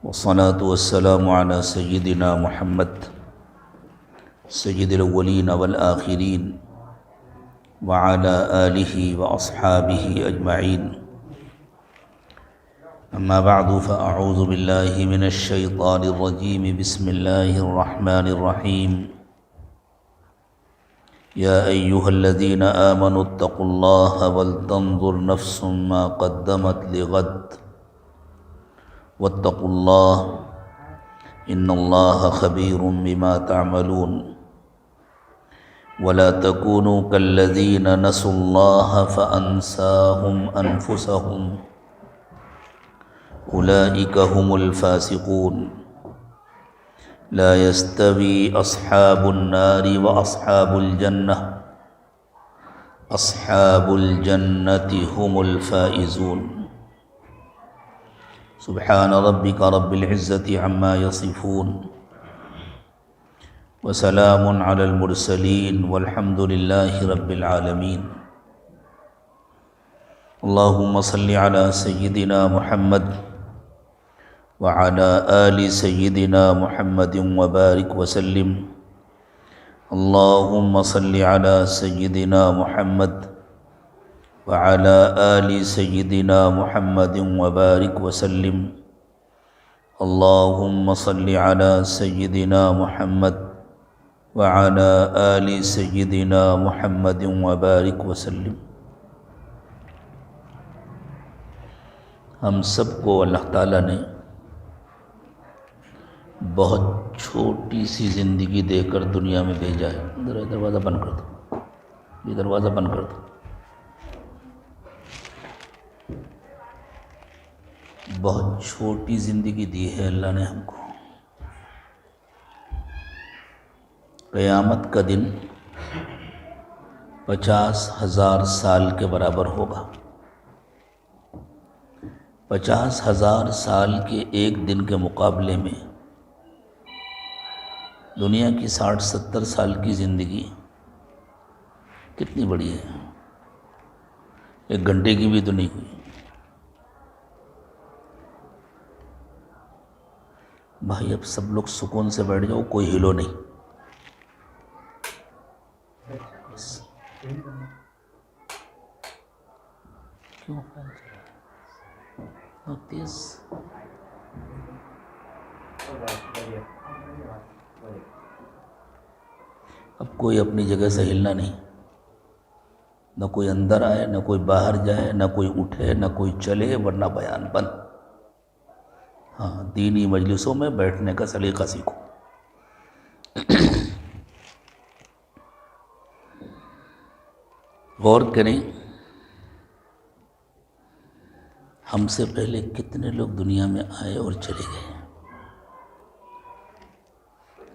والصلاة والسلام على سيدنا محمد سيد الأولين والآخرين وعلى آله وأصحابه أجمعين. أما بعد فأعوذ بالله من الشيطان الرجيم. بسم الله الرحمن الرحيم. يا أيها الذين آمنوا اتقوا الله ولتنظر نفس ما قدمت لغد واتقوا الله إن الله خبير بما تعملون. ولا تكونوا كالذين نسوا الله فأنساهم أنفسهم أولئك هم الفاسقون. لا يستوي أصحاب النار وأصحاب الجنة أصحاب الجنة هم الفائزون. سبحان ربك رب العزة عما يصفون وسلام على المرسلين والحمد لله رب العالمين. اللهم صل على سيدنا محمد وعلى آل سيدنا محمد وبارك وسلم. اللهم صل على سيدنا محمد وعلى آل سيدنا محمد وبارك وسلم. اللهم صل على سيدنا محمد وعلى آل سيدنا محمد وبارك وسلم. ہم سب کو اللہ تعالیٰ نے بہت چھوٹی سی زندگی دے کر دنیا میں بھیجا ہے. دروازہ بند کر دو، یہ دروازہ بند کر دو. بہت چھوٹی زندگی دی ہے اللہ نے ہم کو. قیامت کا دن 50,000 سال کے برابر ہوگا. 50,000 سال کے ایک دن کے مقابلے میں دنیا کی 60-70 سال کی زندگی کتنی بڑی ہے. 1 گھنٹے کی بھی تو نہیں ہوئی. بھائی اب سب لوگ سکون سے بیٹھ جاؤ، کوئی ہلو نہیں. کیوں تیز؟ اب کوئی اپنی جگہ سے ہلنا نہیں، نہ کوئی اندر آئے، نہ کوئی باہر جائے، نہ کوئی اٹھے، نہ کوئی چلے، ورنہ بیان بند. ہاں، دینی مجلسوں میں بیٹھنے کا سلیقہ سیکھو. غور کریں، ہم سے پہلے کتنے لوگ دنیا میں آئے اور چلے گئے.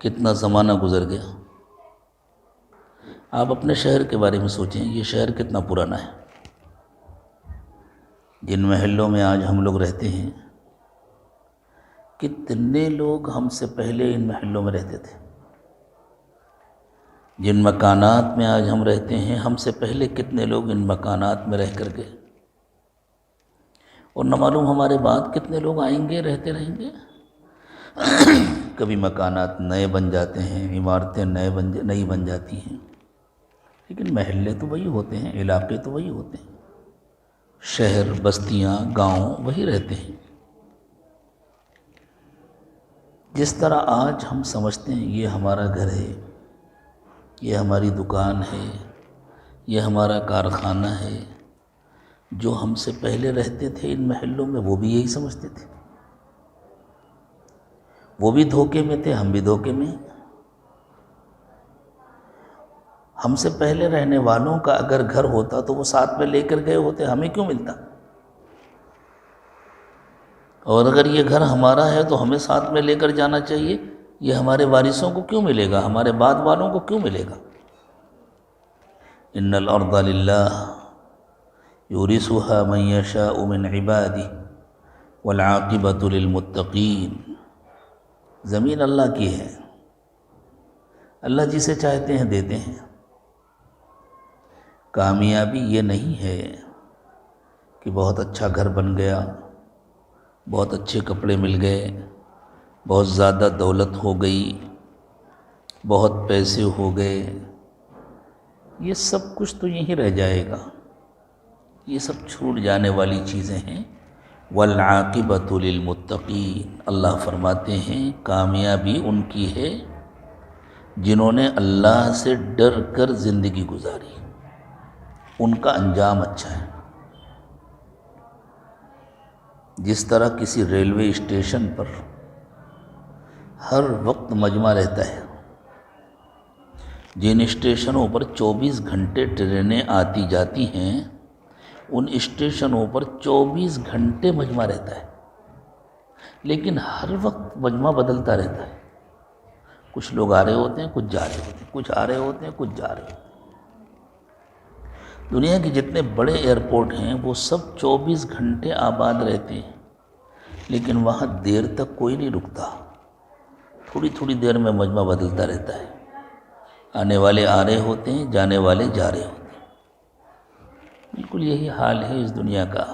کتنا زمانہ گزر گیا. آپ اپنے شہر کے بارے میں سوچیں، یہ شہر کتنا پرانا ہے. جن محلوں میں آج ہم لوگ رہتے ہیں، کتنے لوگ ہم سے پہلے ان محلوں میں رہتے تھے. جن مکانات میں آج ہم رہتے ہیں، ہم سے پہلے کتنے لوگ ان مکانات میں رہ کر گئے. اور نہ معلوم ہمارے بعد کتنے لوگ آئیں گے، رہتے رہیں گے. کبھی مکانات نئے بن جاتے ہیں، عمارتیں نئی بن جاتی ہیں، لیکن محلے تو وہی ہوتے ہیں، علاقے تو وہی ہوتے ہیں، شہر، بستیاں، گاؤں وہی رہتے ہیں. جس طرح آج ہم سمجھتے ہیں یہ ہمارا گھر ہے، یہ ہماری دکان ہے، یہ ہمارا کارخانہ ہے، جو ہم سے پہلے رہتے تھے ان محلوں میں وہ بھی یہی سمجھتے تھے. وہ بھی دھوکے میں تھے، ہم بھی دھوکے میں. ہم سے پہلے رہنے والوں کا اگر گھر ہوتا تو وہ ساتھ میں لے کر گئے ہوتے، ہمیں کیوں ملتا؟ اور اگر یہ گھر ہمارا ہے تو ہمیں ساتھ میں لے کر جانا چاہیے. یہ ہمارے وارثوں کو کیوں ملے گا؟ ہمارے بعد والوں کو کیوں ملے گا؟ ان الارض للہ یورثها من یشاء من عباده والعاقبۃ للمتقین. زمین اللہ کی ہے، اللہ جسے چاہتے ہیں دیتے ہیں. کامیابی یہ نہیں ہے کہ بہت اچھا گھر بن گیا، بہت اچھے کپڑے مل گئے، بہت زیادہ دولت ہو گئی، بہت پیسے ہو گئے، یہ سب کچھ تو یہیں رہ جائے گا، یہ سب چھوٹ جانے والی چیزیں ہیں۔ وَالْعَاقِبَةُ لِلْمُتَّقِينَ، اللہ فرماتے ہیں کامیابی ان کی ہے جنہوں نے اللہ سے ڈر کر زندگی گزاری، ان کا انجام اچھا ہے۔ جس طرح کسی ریلوے اسٹیشن پر ہر وقت مجمع رہتا ہے، جن اسٹیشنوں پر 24 گھنٹے ٹرینیں آتی جاتی ہیں ان اسٹیشنوں پر 24 گھنٹے مجمع رہتا ہے، لیکن ہر وقت مجمع بدلتا رہتا ہے۔ کچھ لوگ آ رہے ہوتے ہیں، کچھ جا رہے ہوتے ہیں، کچھ آ رہے ہوتے ہیں، کچھ جا رہے ہوتے ہیں۔ دنیا کے جتنے بڑے ایئرپورٹ ہیں وہ سب 24 گھنٹے آباد رہتے ہیں، لیکن وہاں دیر تک کوئی نہیں رکتا، تھوڑی تھوڑی دیر میں مجمع بدلتا رہتا ہے، آنے والے آ رہے ہوتے ہیں، جانے والے جا رہے ہوتے ہیں۔ بالکل یہی حال ہے اس دنیا کا،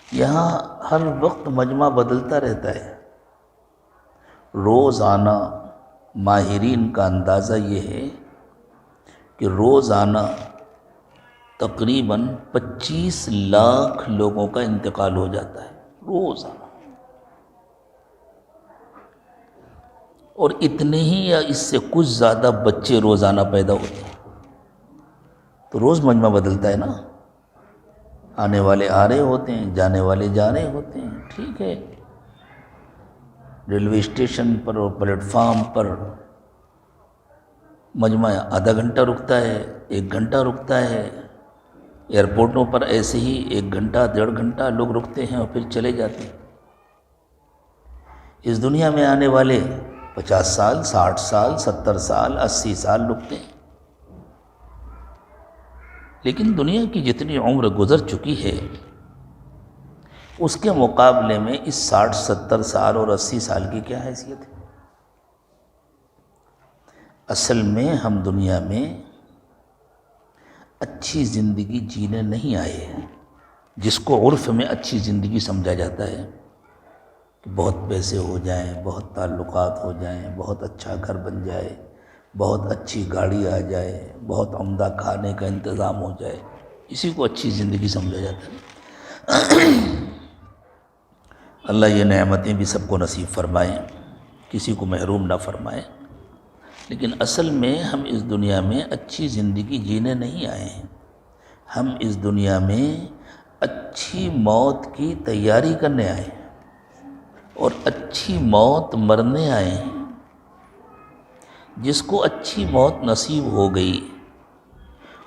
یہاں ہر وقت مجمع بدلتا رہتا ہے۔ روزانہ ماہرین کا اندازہ یہ ہے کہ روزانہ تقریباً 25 لاکھ لوگوں کا انتقال ہو جاتا ہے روزانہ، اور اتنے ہی یا اس سے کچھ زیادہ بچے روزانہ پیدا ہوتے ہیں۔ تو روز مجمع بدلتا ہے نا، آنے والے آ رہے ہوتے ہیں، جانے والے جا رہے ہوتے ہیں۔ ٹھیک ہے، ریلوے اسٹیشن پر اور پلیٹ فارم پر مجمع آدھا گھنٹہ رکتا ہے، 1 گھنٹہ رکتا ہے، ایئرپورٹوں پر ایسے ہی 1 گھنٹہ 1.5 گھنٹہ لوگ رکتے ہیں اور پھر چلے جاتے ہیں۔ اس دنیا میں آنے والے 50 سال، 60 سال، 70 سال، 80 سال رکتے ہیں، لیکن دنیا کی جتنی عمر گزر چکی ہے اس کے مقابلے میں اس 60 70 سال اور 80 سال کی کیا حیثیت ہے؟ اصل میں ہم دنیا میں اچھی زندگی جینے نہیں آئے ہیں، جس کو عرف میں اچھی زندگی سمجھا جاتا ہے کہ بہت پیسے ہو جائیں، بہت تعلقات ہو جائیں، بہت اچھا گھر بن جائے، بہت اچھی گاڑی آ جائے، بہت عمدہ کھانے کا انتظام ہو جائے، اسی کو اچھی زندگی سمجھا جاتا ہے۔ اللہ یہ نعمتیں بھی سب کو نصیب فرمائیں، کسی کو محروم نہ فرمائیں، لیکن اصل میں ہم اس دنیا میں اچھی زندگی جینے نہیں آئے ہیں، ہم اس دنیا میں اچھی موت کی تیاری کرنے آئے ہیں اور اچھی موت مرنے آئے ہیں۔ جس کو اچھی موت نصیب ہو گئی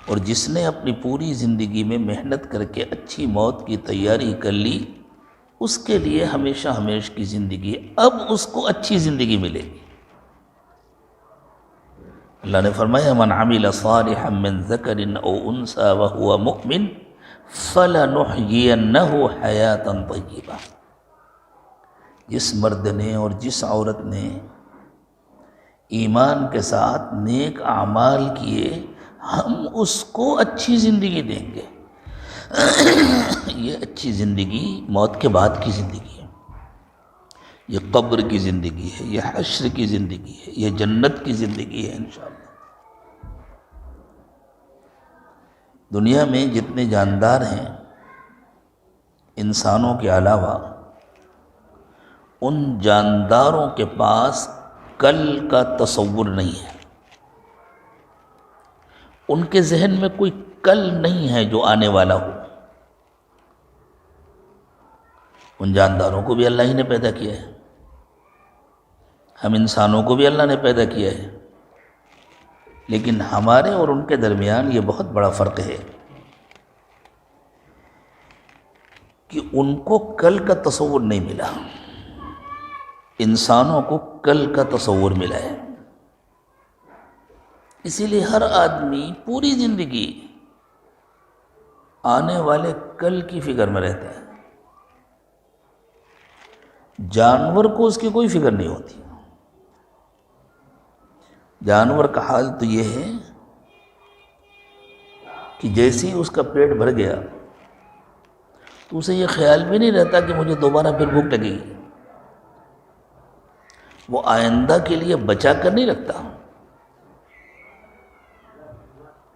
اور جس نے اپنی پوری زندگی میں محنت کر کے اچھی موت کی تیاری کر لی، اس کے لیے ہمیشہ ہمیش کی زندگی، اب اس کو اچھی زندگی ملے گی۔ اللہ نے فرمایا من عمل صالحا من ذکر او انثى وهو مؤمن فلنحيينه حیاتا طیبہ، جس مرد نے اور جس عورت نے ایمان کے ساتھ نیک اعمال کیے، ہم اس کو اچھی زندگی دیں گے۔ یہ اچھی زندگی موت کے بعد کی زندگی ہے، یہ قبر کی زندگی ہے، یہ حشر کی زندگی ہے، یہ جنت کی زندگی ہے انشاءاللہ۔ دنیا میں جتنے جاندار ہیں انسانوں کے علاوہ، ان جانداروں کے پاس کل کا تصور نہیں ہے، ان کے ذہن میں کوئی کل نہیں ہے جو آنے والا ہو۔ ان جانداروں کو بھی اللہ ہی نے پیدا کیا ہے، ہم انسانوں کو بھی اللہ نے پیدا کیا ہے، لیکن ہمارے اور ان کے درمیان یہ بہت بڑا فرق ہے کہ ان کو کل کا تصور نہیں ملا، انسانوں کو کل کا تصور ملا ہے۔ اسی لیے ہر آدمی پوری زندگی آنے والے کل کی فکر میں رہتا ہے۔ جانور کو اس کی کوئی فکر نہیں ہوتی۔ جانور کا حال تو یہ ہے کہ جیسے ہی اس کا پیٹ بھر گیا تو اسے یہ خیال بھی نہیں رہتا کہ مجھے دوبارہ پھر بھوک لگے گی۔ وہ آئندہ کے لیے بچا کر نہیں رکھتا۔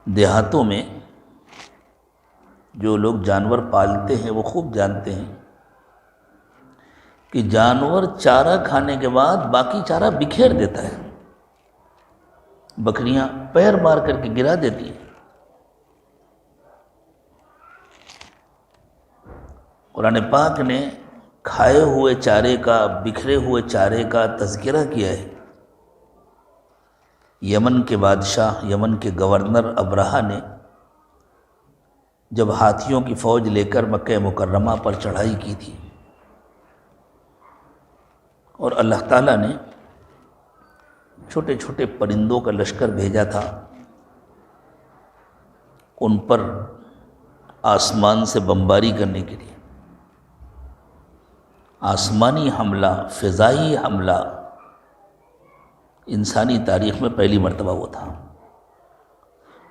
دیہاتوں میں جو لوگ جانور پالتے ہیں وہ خوب جانتے ہیں کہ جانور چارہ کھانے کے بعد باقی چارہ بکھیر دیتا ہے، بکریاں پیر مار کر کے گرا دیتی ہیں۔ قرآن پاک نے کھائے ہوئے چارے کا، بکھرے ہوئے چارے کا تذکرہ کیا ہے۔ یمن کے بادشاہ، یمن کے گورنر ابرہہ نے جب ہاتھیوں کی فوج لے کر مکہ مکرمہ پر چڑھائی کی تھی، اور اللہ تعالیٰ نے چھوٹے چھوٹے پرندوں کا لشکر بھیجا تھا ان پر آسمان سے بمباری کرنے کے لیے۔ آسمانی حملہ، فضائی حملہ انسانی تاریخ میں پہلی مرتبہ وہ تھا۔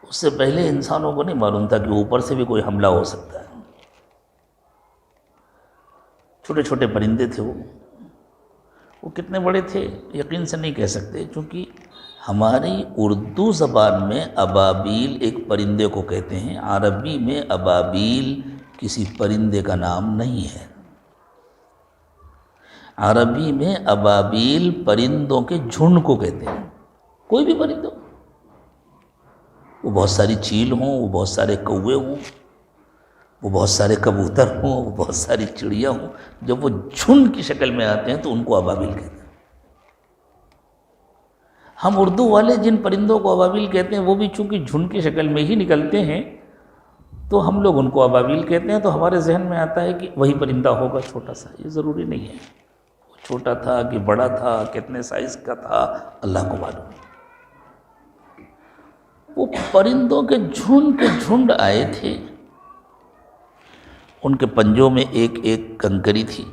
اس سے پہلے انسانوں کو نہیں معلوم تھا کہ اوپر سے بھی کوئی حملہ ہو سکتا ہے۔ چھوٹے چھوٹے پرندے تھے وہ کتنے بڑے تھے یقین سے نہیں کہہ سکتے، چونکہ ہماری اردو زبان میں ابابیل ایک پرندے کو کہتے ہیں، عربی میں ابابیل کسی پرندے کا نام نہیں ہے۔ عربی میں ابابیل پرندوں کے جھنڈ کو کہتے ہیں، کوئی بھی پرندہ، وہ بہت ساری چیل ہوں، وہ بہت سارے کوے ہوں، وہ بہت سارے کبوتر ہوں، وہ بہت ساری چڑیا ہوں، جب وہ جھنڈ کی شکل میں آتے ہیں تو ان کو ابابیل کہتے ہیں۔ ہم اردو والے جن پرندوں کو ابابیل کہتے ہیں وہ بھی چونکہ جھنڈ کی شکل میں ہی نکلتے ہیں تو ہم لوگ ان کو ابابیل کہتے ہیں، تو ہمارے ذہن میں آتا ہے کہ وہی پرندہ ہوگا چھوٹا سا۔ یہ ضروری نہیں ہے، وہ چھوٹا تھا کہ بڑا تھا، کتنے سائز کا تھا، اللہ کو معلوم ہے۔ وہ پرندوں کے جھنڈ آئے تھے، ان کے پنجوں میں ایک ایک کنکری تھی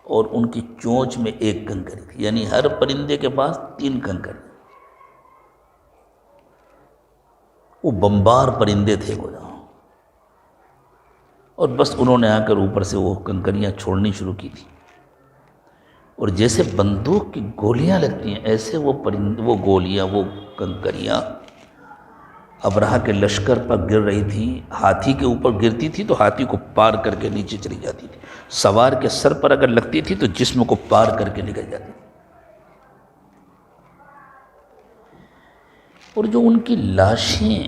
اور ان کی چونچ میں ایک کنکری تھی، یعنی ہر پرندے کے پاس 3 کنکری۔ وہ بمبار پرندے تھے وہ، اور بس انہوں نے آ کر اوپر سے وہ کنکریاں چھوڑنی شروع کی تھی، اور جیسے بندوق کی گولیاں لگتی ہیں ایسے وہ گولیاں، وہ کنکریاں ابرہہ کے لشکر پر گر رہی تھی۔ ہاتھی کے اوپر گرتی تھی تو ہاتھی کو پار کر کے نیچے چلی جاتی تھی، سوار کے سر پر اگر لگتی تھی تو جسم کو پار کر کے نکل جاتی تھی، اور جو ان کی لاشیں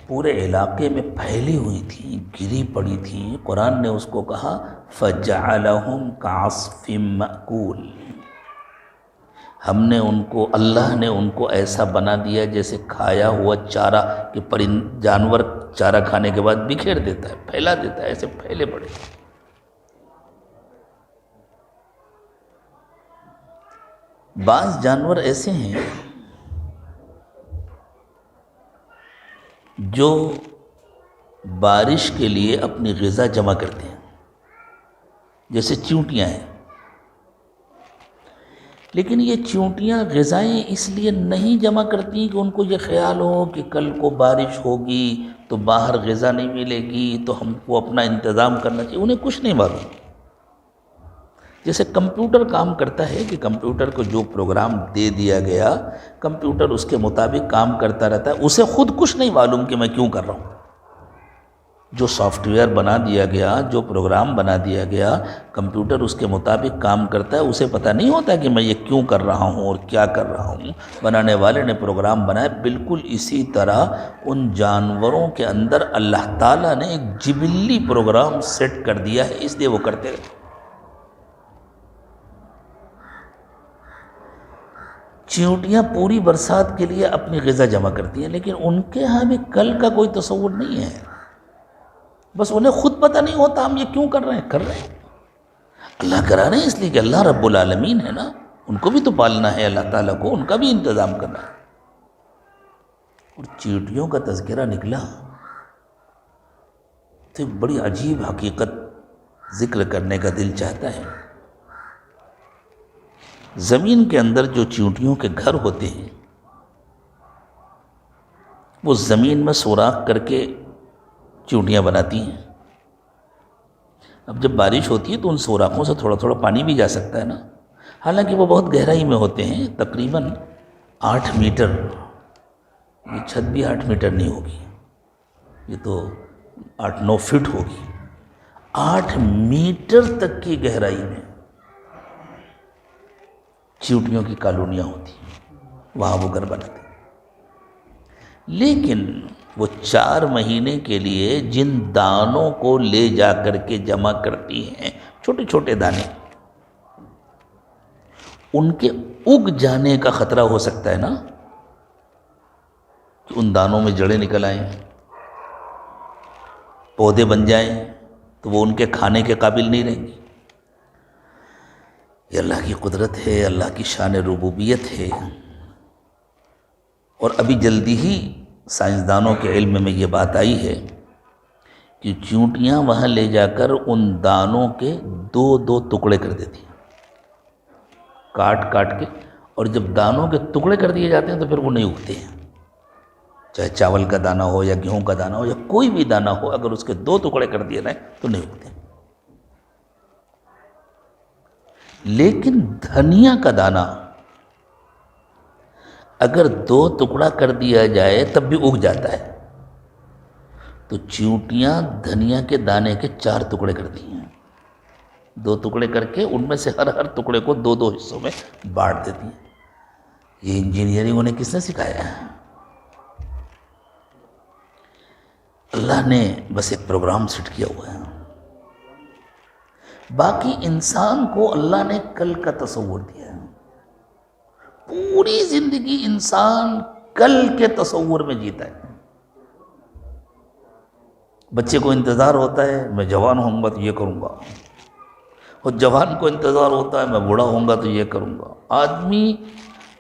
پورے علاقے میں پھیلی ہوئی تھیں، گری پڑی تھیں، قرآن نے اس کو کہا فَجَعَلَهُمْ كَعَصْفٍ مَأْكُولٍ۔ ہم نے ان کو، اللہ نے ان کو ایسا بنا دیا جیسے کھایا ہوا چارہ کہ جانور چارہ کھانے کے بعد بکھیر دیتا ہے، پھیلا دیتا ہے، ایسے پھیلے پڑے۔ بعض جانور ایسے ہیں جو بارش کے لیے اپنی غذا جمع کرتے ہیں، جیسے چیونٹیاں ہیں، لیکن یہ چیونٹیاں غذائیں اس لیے نہیں جمع کرتی کہ ان کو یہ خیال ہو کہ کل کو بارش ہوگی تو باہر غذا نہیں ملے گی تو ہم کو اپنا انتظام کرنا چاہیے، انہیں کچھ نہیں معلوم۔ جیسے کمپیوٹر کام کرتا ہے کہ کمپیوٹر کو جو پروگرام دے دیا گیا کمپیوٹر اس کے مطابق کام کرتا رہتا ہے، اسے خود کچھ نہیں معلوم کہ میں کیوں کر رہا ہوں۔ جو سافٹ ویئر بنا دیا گیا، جو پروگرام بنا دیا گیا، کمپیوٹر اس کے مطابق کام کرتا ہے، اسے پتہ نہیں ہوتا کہ میں یہ کیوں کر رہا ہوں اور کیا کر رہا ہوں۔ بنانے والے نے پروگرام بنایا، بالکل اسی طرح ان جانوروں کے اندر اللہ تعالیٰ نے ایک جبلی پروگرام سیٹ کر دیا ہے، اس لیے وہ کرتے رہتے۔ چیونٹیاں پوری برسات کے لیے اپنی غذا جمع کرتی ہیں، لیکن ان کے ہاں بھی کل کا کوئی تصور نہیں ہے، بس انہیں خود پتہ نہیں ہوتا ہم یہ کیوں کر رہے ہیں۔ اللہ کرا رہے ہیں اس لیے کہ اللہ رب العالمین ہے نا، ان کو بھی تو پالنا ہے، اللہ تعالیٰ کو ان کا بھی انتظام کرنا ہے۔ اور چیونٹیوں کا تذکرہ نکلا تو ایک بڑی عجیب حقیقت ذکر کرنے کا دل چاہتا ہے۔ زمین کے اندر جو چیونٹیوں کے گھر ہوتے ہیں وہ زمین میں سوراخ کر کے چیونٹیاں بناتی ہیں۔ اب جب بارش ہوتی ہے تو ان سوراخوں سے تھوڑا تھوڑا پانی بھی جا سکتا ہے نا، حالانکہ وہ بہت گہرائی میں ہوتے ہیں، تقریباً 8 میٹر، یہ چھت بھی 8 میٹر نہیں ہوگی، یہ تو 8-9 فٹ ہوگی، 8 میٹر تک کی گہرائی میں چیونٹیوں کی کالونیاں ہوتی ہیں، وہاں وہ گھر بناتے ہیں۔ لیکن وہ 4 مہینے کے لیے جن دانوں کو لے جا کر کے جمع کرتی ہیں، چھوٹے چھوٹے دانے، ان کے اگ جانے کا خطرہ ہو سکتا ہے نا، کہ ان دانوں میں جڑیں نکل آئیں، پودے بن جائیں، تو وہ ان کے کھانے کے قابل نہیں رہیں گی۔ یہ اللہ کی قدرت ہے، اللہ کی شان ربوبیت ہے۔ اور ابھی جلدی ہی سائنسدانوں کے علم میں یہ بات آئی ہے کہ چیونٹیاں وہاں لے جا کر ان دانوں کے 2 ٹکڑے کر دیتی ہیں، کاٹ کاٹ کے، اور جب دانوں کے ٹکڑے کر دیے جاتے ہیں تو پھر وہ نہیں اگتے ہیں، چاہے چاول کا دانہ ہو یا گیہوں کا دانہ ہو یا کوئی بھی دانہ ہو، اگر اس کے 2 ٹکڑے کر دیے جائیں تو نہیں اگتے۔ لیکن دھنیا کا دانہ اگر 2 ٹکڑا کر دیا جائے تب بھی اگ جاتا ہے، تو چیونٹیاں دھنیا کے دانے کے 4 ٹکڑے کرتی ہیں، 2 ٹکڑے کر کے ان میں سے ہر ٹکڑے کو 2 حصوں میں بانٹ دیتی ہیں۔ یہ انجینئرنگ انہیں کس نے سکھایا ہے؟ اللہ نے بس ایک پروگرام سیٹ کیا ہوا ہے۔ باقی انسان کو اللہ نے کل کا تصور دیا ہے، پوری زندگی انسان کل کے تصور میں جیتا ہے۔ بچے کو انتظار ہوتا ہے میں جوان ہوں گا تو یہ کروں گا، اور جوان کو انتظار ہوتا ہے میں بوڑھا ہوں گا تو یہ کروں گا۔ آدمی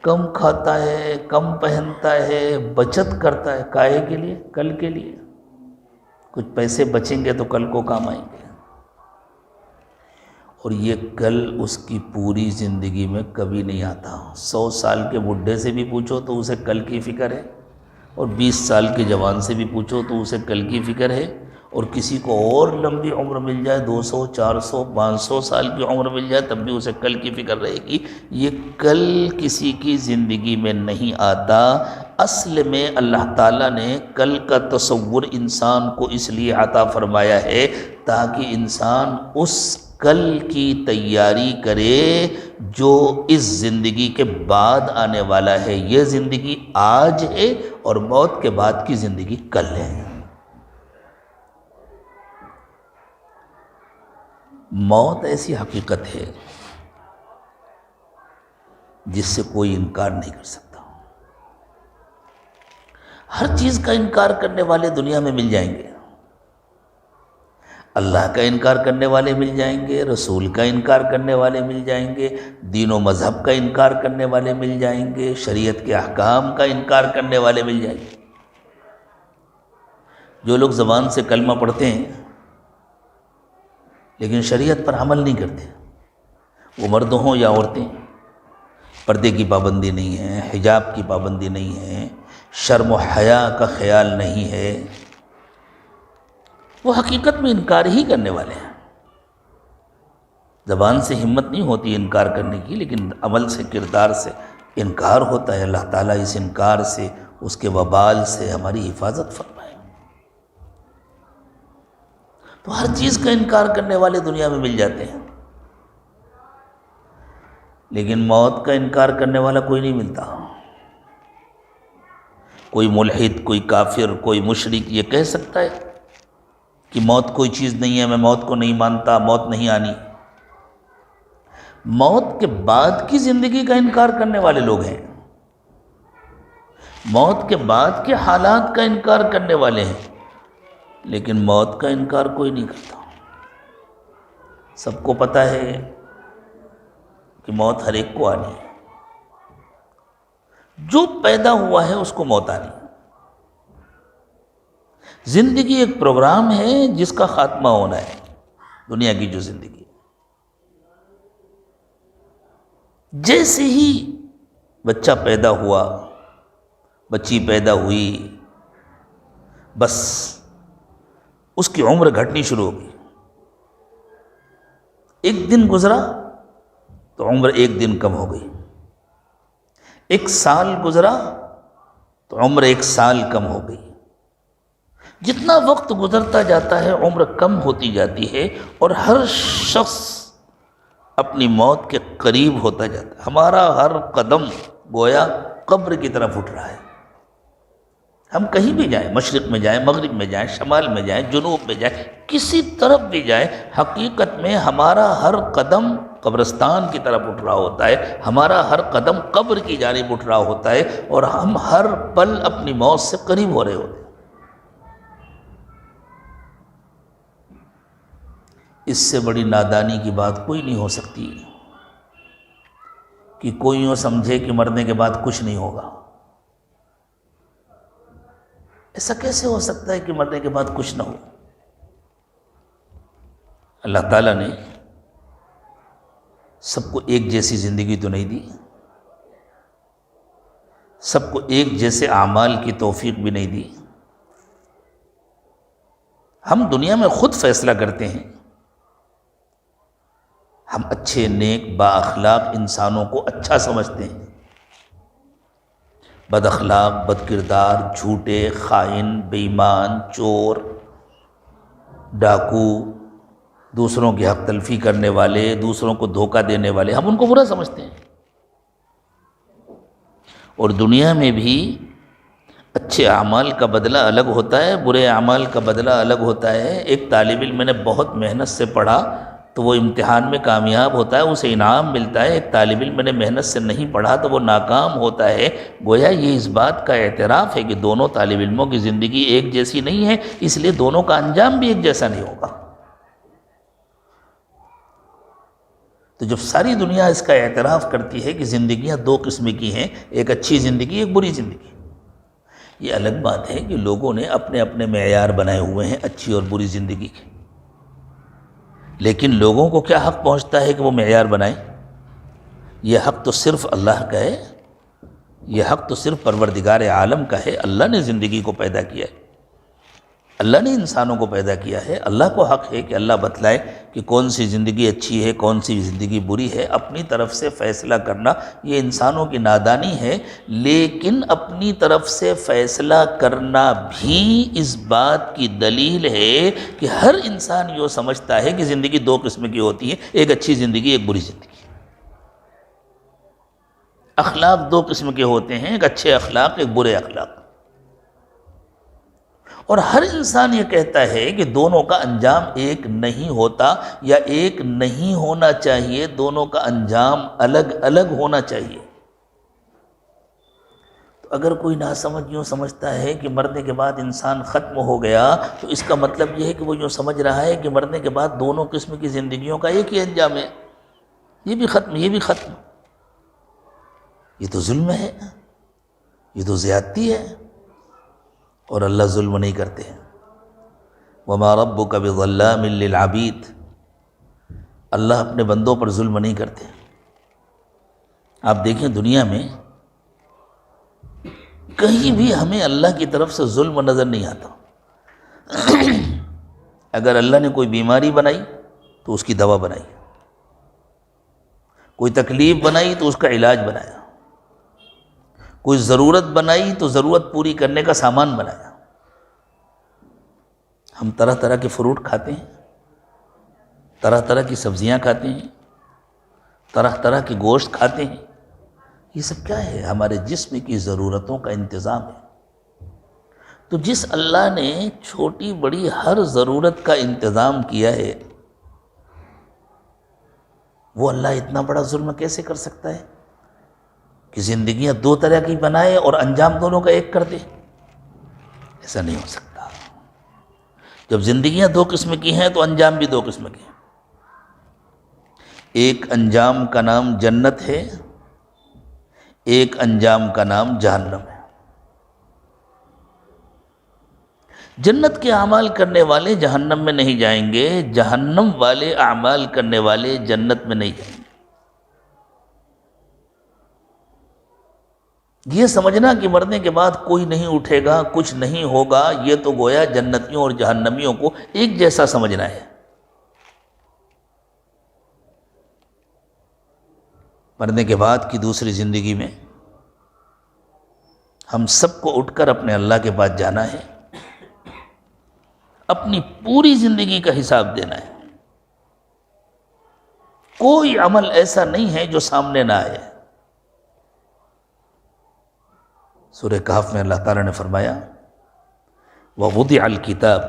کم کھاتا ہے، کم پہنتا ہے، بچت کرتا ہے، کاہے کے لیے؟ کل کے لیے۔ کچھ پیسے بچیں گے تو کل کو کام آئیں گے، اور یہ کل اس کی پوری زندگی میں کبھی نہیں آتا۔ 100 سال کے بڈھے سے بھی پوچھو تو اسے کل کی فکر ہے، اور 20 سال کے جوان سے بھی پوچھو تو اسے کل کی فکر ہے، اور کسی کو اور لمبی عمر مل جائے، 200 400 500 سال کی عمر مل جائے تب بھی اسے کل کی فکر رہے گی۔ یہ کل کسی کی زندگی میں نہیں آتا۔ اصل میں اللہ تعالیٰ نے کل کا تصور انسان کو اس لیے عطا فرمایا ہے تاکہ انسان اس کل کی تیاری کرے جو اس زندگی کے بعد آنے والا ہے۔ یہ زندگی آج ہے اور موت کے بعد کی زندگی کل ہے۔ موت ایسی حقیقت ہے جس سے کوئی انکار نہیں کر سکتا۔ ہر چیز کا انکار کرنے والے دنیا میں مل جائیں گے، اللہ کا انکار کرنے والے مل جائیں گے، رسول کا انکار کرنے والے مل جائیں گے، دین و مذہب کا انکار کرنے والے مل جائیں گے، شریعت کے احکام کا انکار کرنے والے مل جائیں گے۔ جو لوگ زبان سے کلمہ پڑھتے ہیں لیکن شریعت پر عمل نہیں کرتے، وہ مرد ہوں یا عورتیں، پردے کی پابندی نہیں ہے، حجاب کی پابندی نہیں ہے، شرم و حیا کا خیال نہیں ہے، وہ حقیقت میں انکار ہی کرنے والے ہیں۔ زبان سے ہمت نہیں ہوتی انکار کرنے کی، لیکن عمل سے، کردار سے انکار ہوتا ہے۔ اللہ تعالیٰ اس انکار سے، اس کے وبال سے ہماری حفاظت فرمائے۔ تو ہر چیز کا انکار کرنے والے دنیا میں مل جاتے ہیں، لیکن موت کا انکار کرنے والا کوئی نہیں ملتا۔ کوئی ملحد، کوئی کافر، کوئی مشرک یہ کہہ سکتا ہے کہ موت کوئی چیز نہیں ہے، میں موت کو نہیں مانتا، موت نہیں آنی۔ موت کے بعد کی زندگی کا انکار کرنے والے لوگ ہیں، موت کے بعد کے حالات کا انکار کرنے والے ہیں، لیکن موت کا انکار کوئی نہیں کرتا۔ سب کو پتہ ہے کہ موت ہر ایک کو آنی ہے، جو پیدا ہوا ہے اس کو موت آنی ہے۔ زندگی ایک پروگرام ہے جس کا خاتمہ ہونا ہے۔ دنیا کی جو زندگی، جیسے ہی بچہ پیدا ہوا، بچی پیدا ہوئی، بس اس کی عمر گھٹنی شروع ہو گئی۔ ایک دن گزرا تو عمر ایک دن کم ہو گئی، 1 سال گزرا تو عمر 1 سال کم ہو گئی۔ جتنا وقت گزرتا جاتا ہے عمر کم ہوتی جاتی ہے، اور ہر شخص اپنی موت کے قریب ہوتا جاتا ہے۔ ہمارا ہر قدم گویا قبر کی طرف اٹھ رہا ہے۔ ہم کہیں بھی جائیں، مشرق میں جائیں، مغرب میں جائیں، شمال میں جائیں، جنوب میں جائیں، کسی طرف بھی جائیں، حقیقت میں ہمارا ہر قدم قبرستان کی طرف اٹھ رہا ہوتا ہے، ہمارا ہر قدم قبر کی جانب اٹھ رہا ہوتا ہے، اور ہم ہر پل اپنی موت سے قریب ہو رہے ہوتے ہیں۔ اس سے بڑی نادانی کی بات کوئی نہیں ہو سکتی کہ کوئی یوں سمجھے کہ مرنے کے بعد کچھ نہیں ہوگا۔ ایسا کیسے ہو سکتا ہے کہ مرنے کے بعد کچھ نہ ہو؟ اللہ تعالیٰ نے سب کو ایک جیسی زندگی تو نہیں دی، سب کو ایک جیسے اعمال کی توفیق بھی نہیں دی۔ ہم دنیا میں خود فیصلہ کرتے ہیں، ہم اچھے نیک با اخلاق انسانوں کو اچھا سمجھتے ہیں، بد اخلاق، بد کردار، جھوٹے، خائن، بے ایمان، چور، ڈاکو، دوسروں کی حق تلفی کرنے والے، دوسروں کو دھوکہ دینے والے، ہم ان کو برا سمجھتے ہیں۔ اور دنیا میں بھی اچھے اعمال کا بدلہ الگ ہوتا ہے، برے اعمال کا بدلہ الگ ہوتا ہے۔ ایک طالب علم نے بہت محنت سے پڑھا تو وہ امتحان میں کامیاب ہوتا ہے، اسے انعام ملتا ہے۔ ایک طالب علم نے محنت سے نہیں پڑھا تو وہ ناکام ہوتا ہے۔ گویا یہ اس بات کا اعتراف ہے کہ دونوں طالب علموں کی زندگی ایک جیسی نہیں ہے، اس لیے دونوں کا انجام بھی ایک جیسا نہیں ہوگا۔ تو جب ساری دنیا اس کا اعتراف کرتی ہے کہ زندگیاں 2 قسم کی ہیں، ایک اچھی زندگی، ایک بری زندگی، یہ الگ بات ہے کہ لوگوں نے اپنے اپنے معیار بنائے ہوئے ہیں اچھی اور بری زندگی کے، لیکن لوگوں کو کیا حق پہنچتا ہے کہ وہ معیار بنائیں؟ یہ حق تو صرف اللہ کا ہے، یہ حق تو صرف پروردگار عالم کا ہے۔ اللہ نے زندگی کو پیدا کیا ہے، اللہ نے انسانوں کو پیدا کیا ہے، اللہ کو حق ہے کہ اللہ بتلائے کہ کون سی زندگی اچھی ہے، کون سی زندگی بری ہے۔ اپنی طرف سے فیصلہ کرنا یہ انسانوں کی نادانی ہے، لیکن اپنی طرف سے فیصلہ کرنا بھی اس بات کی دلیل ہے کہ ہر انسان یہ سمجھتا ہے کہ زندگی 2 قسم کی ہوتی ہے، ایک اچھی زندگی، ایک بری زندگی۔ اخلاق 2 قسم کے ہوتے ہیں، ایک اچھے اخلاق، ایک برے اخلاق، اور ہر انسان یہ کہتا ہے کہ دونوں کا انجام ایک نہیں ہوتا یا ایک نہیں ہونا چاہیے، دونوں کا انجام الگ الگ ہونا چاہیے۔ تو اگر کوئی ناسمجھ یوں سمجھتا ہے کہ مرنے کے بعد انسان ختم ہو گیا، تو اس کا مطلب یہ ہے کہ وہ یوں سمجھ رہا ہے کہ مرنے کے بعد دونوں قسم کی زندگیوں کا ایک ہی انجام ہے، یہ بھی ختم، یہ بھی ختم۔ یہ تو ظلم ہے، یہ تو زیادتی ہے، اور اللہ ظلم نہیں کرتے ہیں۔ وَمَا رَبُّكَ بِظَلَّامٍ لِّلْعَبِيدِ، اللہ اپنے بندوں پر ظلم نہیں کرتے۔ آپ دیکھیں دنیا میں کہیں بھی ہمیں اللہ کی طرف سے ظلم نظر نہیں آتا۔ اگر اللہ نے کوئی بیماری بنائی تو اس کی دوا بنائی، کوئی تکلیف بنائی تو اس کا علاج بنایا، کوئی ضرورت بنائی تو ضرورت پوری کرنے کا سامان بنایا۔ ہم طرح طرح کے فروٹ کھاتے ہیں، طرح طرح کی سبزیاں کھاتے ہیں، طرح طرح کے گوشت کھاتے ہیں، یہ سب کیا ہے؟ ہمارے جسم کی ضرورتوں کا انتظام ہے۔ تو جس اللہ نے چھوٹی بڑی ہر ضرورت کا انتظام کیا ہے، وہ اللہ اتنا بڑا ظلم کیسے کر سکتا ہے کہ زندگیاں 2 طرح کی بنائے اور انجام دونوں کا ایک کر دے؟ ایسا نہیں ہو سکتا۔ جب زندگیاں 2 قسم کی ہیں تو انجام بھی 2 قسم کے ہیں۔ ایک انجام کا نام جنت ہے، ایک انجام کا نام جہنم ہے۔ جنت کے اعمال کرنے والے جہنم میں نہیں جائیں گے، جہنم والے اعمال کرنے والے جنت میں نہیں جائیں گے۔ یہ سمجھنا کہ مرنے کے بعد کوئی نہیں اٹھے گا، کچھ نہیں ہوگا، یہ تو گویا جنتیوں اور جہنمیوں کو ایک جیسا سمجھنا ہے۔ مرنے کے بعد کی دوسری زندگی میں ہم سب کو اٹھ کر اپنے اللہ کے پاس جانا ہے، اپنی پوری زندگی کا حساب دینا ہے۔ کوئی عمل ایسا نہیں ہے جو سامنے نہ آئے۔ سورہ کہف میں اللہ تعالیٰ نے فرمایا وَوُضِعَ الْكِتَابُ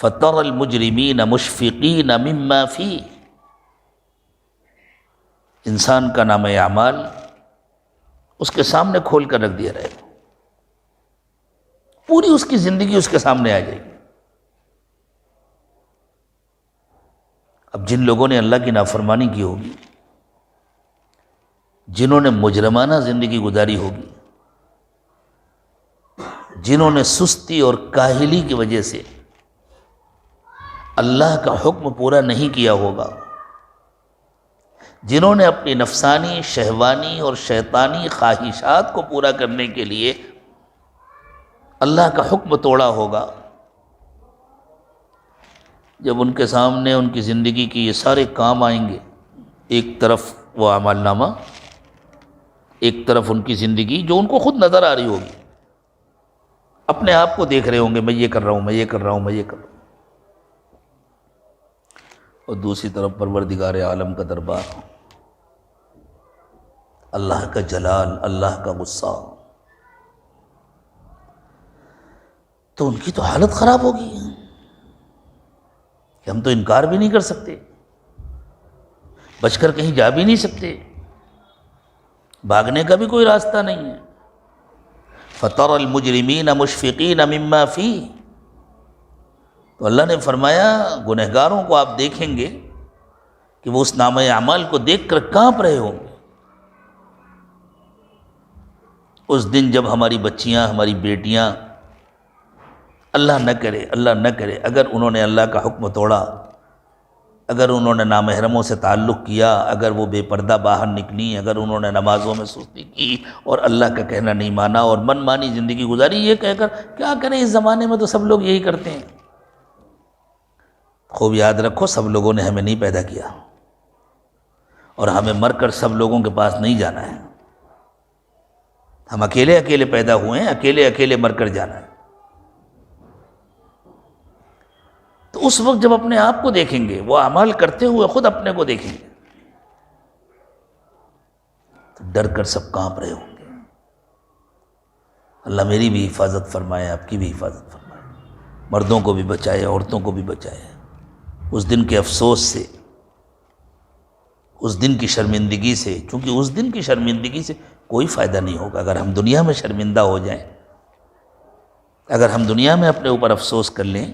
فَتَرَى الْمُجْرِمِينَ مُشْفِقِينَ مِمَّا فِيهِ، انسان کا نام اعمال اس کے سامنے کھول کر رکھ دیا رہے گا، پوری اس کی زندگی اس کے سامنے آ جائے گی۔ اب جن لوگوں نے اللہ کی نافرمانی کی ہوگی، جنہوں نے مجرمانہ زندگی گزاری ہوگی، جنہوں نے سستی اور کاہلی کی وجہ سے اللہ کا حکم پورا نہیں کیا ہوگا، جنہوں نے اپنی نفسانی، شہوانی اور شیطانی خواہشات کو پورا کرنے کے لیے اللہ کا حکم توڑا ہوگا، جب ان کے سامنے ان کی زندگی کی یہ سارے کام آئیں گے، ایک طرف وہ اعمال نامہ، ایک طرف ان کی زندگی جو ان کو خود نظر آ رہی ہوگی، اپنے آپ کو دیکھ رہے ہوں گے، میں یہ کر رہا ہوں، میں یہ کر رہا ہوں، میں یہ کر رہا ہوں، اور دوسری طرف پروردگار عالم کا دربار، اللہ کا جلال، اللہ کا غصہ، تو ان کی تو حالت خراب ہوگی کہ ہم تو انکار بھی نہیں کر سکتے، بچ کر کہیں جا بھی نہیں سکتے، بھاگنے کا بھی کوئی راستہ نہیں ہے۔ فَتَرَى الْمُجْرِمِينَ مُشْفِقِينَ مِمَّا فِيهِ، تو اللہ نے فرمایا گنہگاروں کو آپ دیکھیں گے کہ وہ اس نامہ اعمال کو دیکھ کر کانپ رہے ہوں گے۔ اس دن جب ہماری بچیاں، ہماری بیٹیاں، اللہ نہ کرے، اللہ نہ کرے، اگر انہوں نے اللہ کا حکم توڑا، اگر انہوں نے نامحرموں سے تعلق کیا، اگر وہ بے پردہ باہر نکلی، اگر انہوں نے نمازوں میں سستی کی اور اللہ کا کہنا نہیں مانا اور من مانی زندگی گزاری، یہ کہہ کر کیا کریں، اس زمانے میں تو سب لوگ یہی کرتے ہیں۔ خوب یاد رکھو، سب لوگوں نے ہمیں نہیں پیدا کیا، اور ہمیں مر کر سب لوگوں کے پاس نہیں جانا ہے۔ ہم اکیلے اکیلے پیدا ہوئے ہیں، اکیلے اکیلے مر کر جانا ہے۔ تو اس وقت جب اپنے آپ کو دیکھیں گے، وہ اعمال کرتے ہوئے خود اپنے کو دیکھیں گے، تو ڈر کر سب کانپ رہے ہوں گے۔ اللہ میری بھی حفاظت فرمائے، آپ کی بھی حفاظت فرمائے، مردوں کو بھی بچائے، عورتوں کو بھی بچائے اس دن کے افسوس سے، اس دن کی شرمندگی سے، چونکہ اس دن کی شرمندگی سے کوئی فائدہ نہیں ہوگا۔ اگر ہم دنیا میں شرمندہ ہو جائیں، اگر ہم دنیا میں اپنے اوپر افسوس کر لیں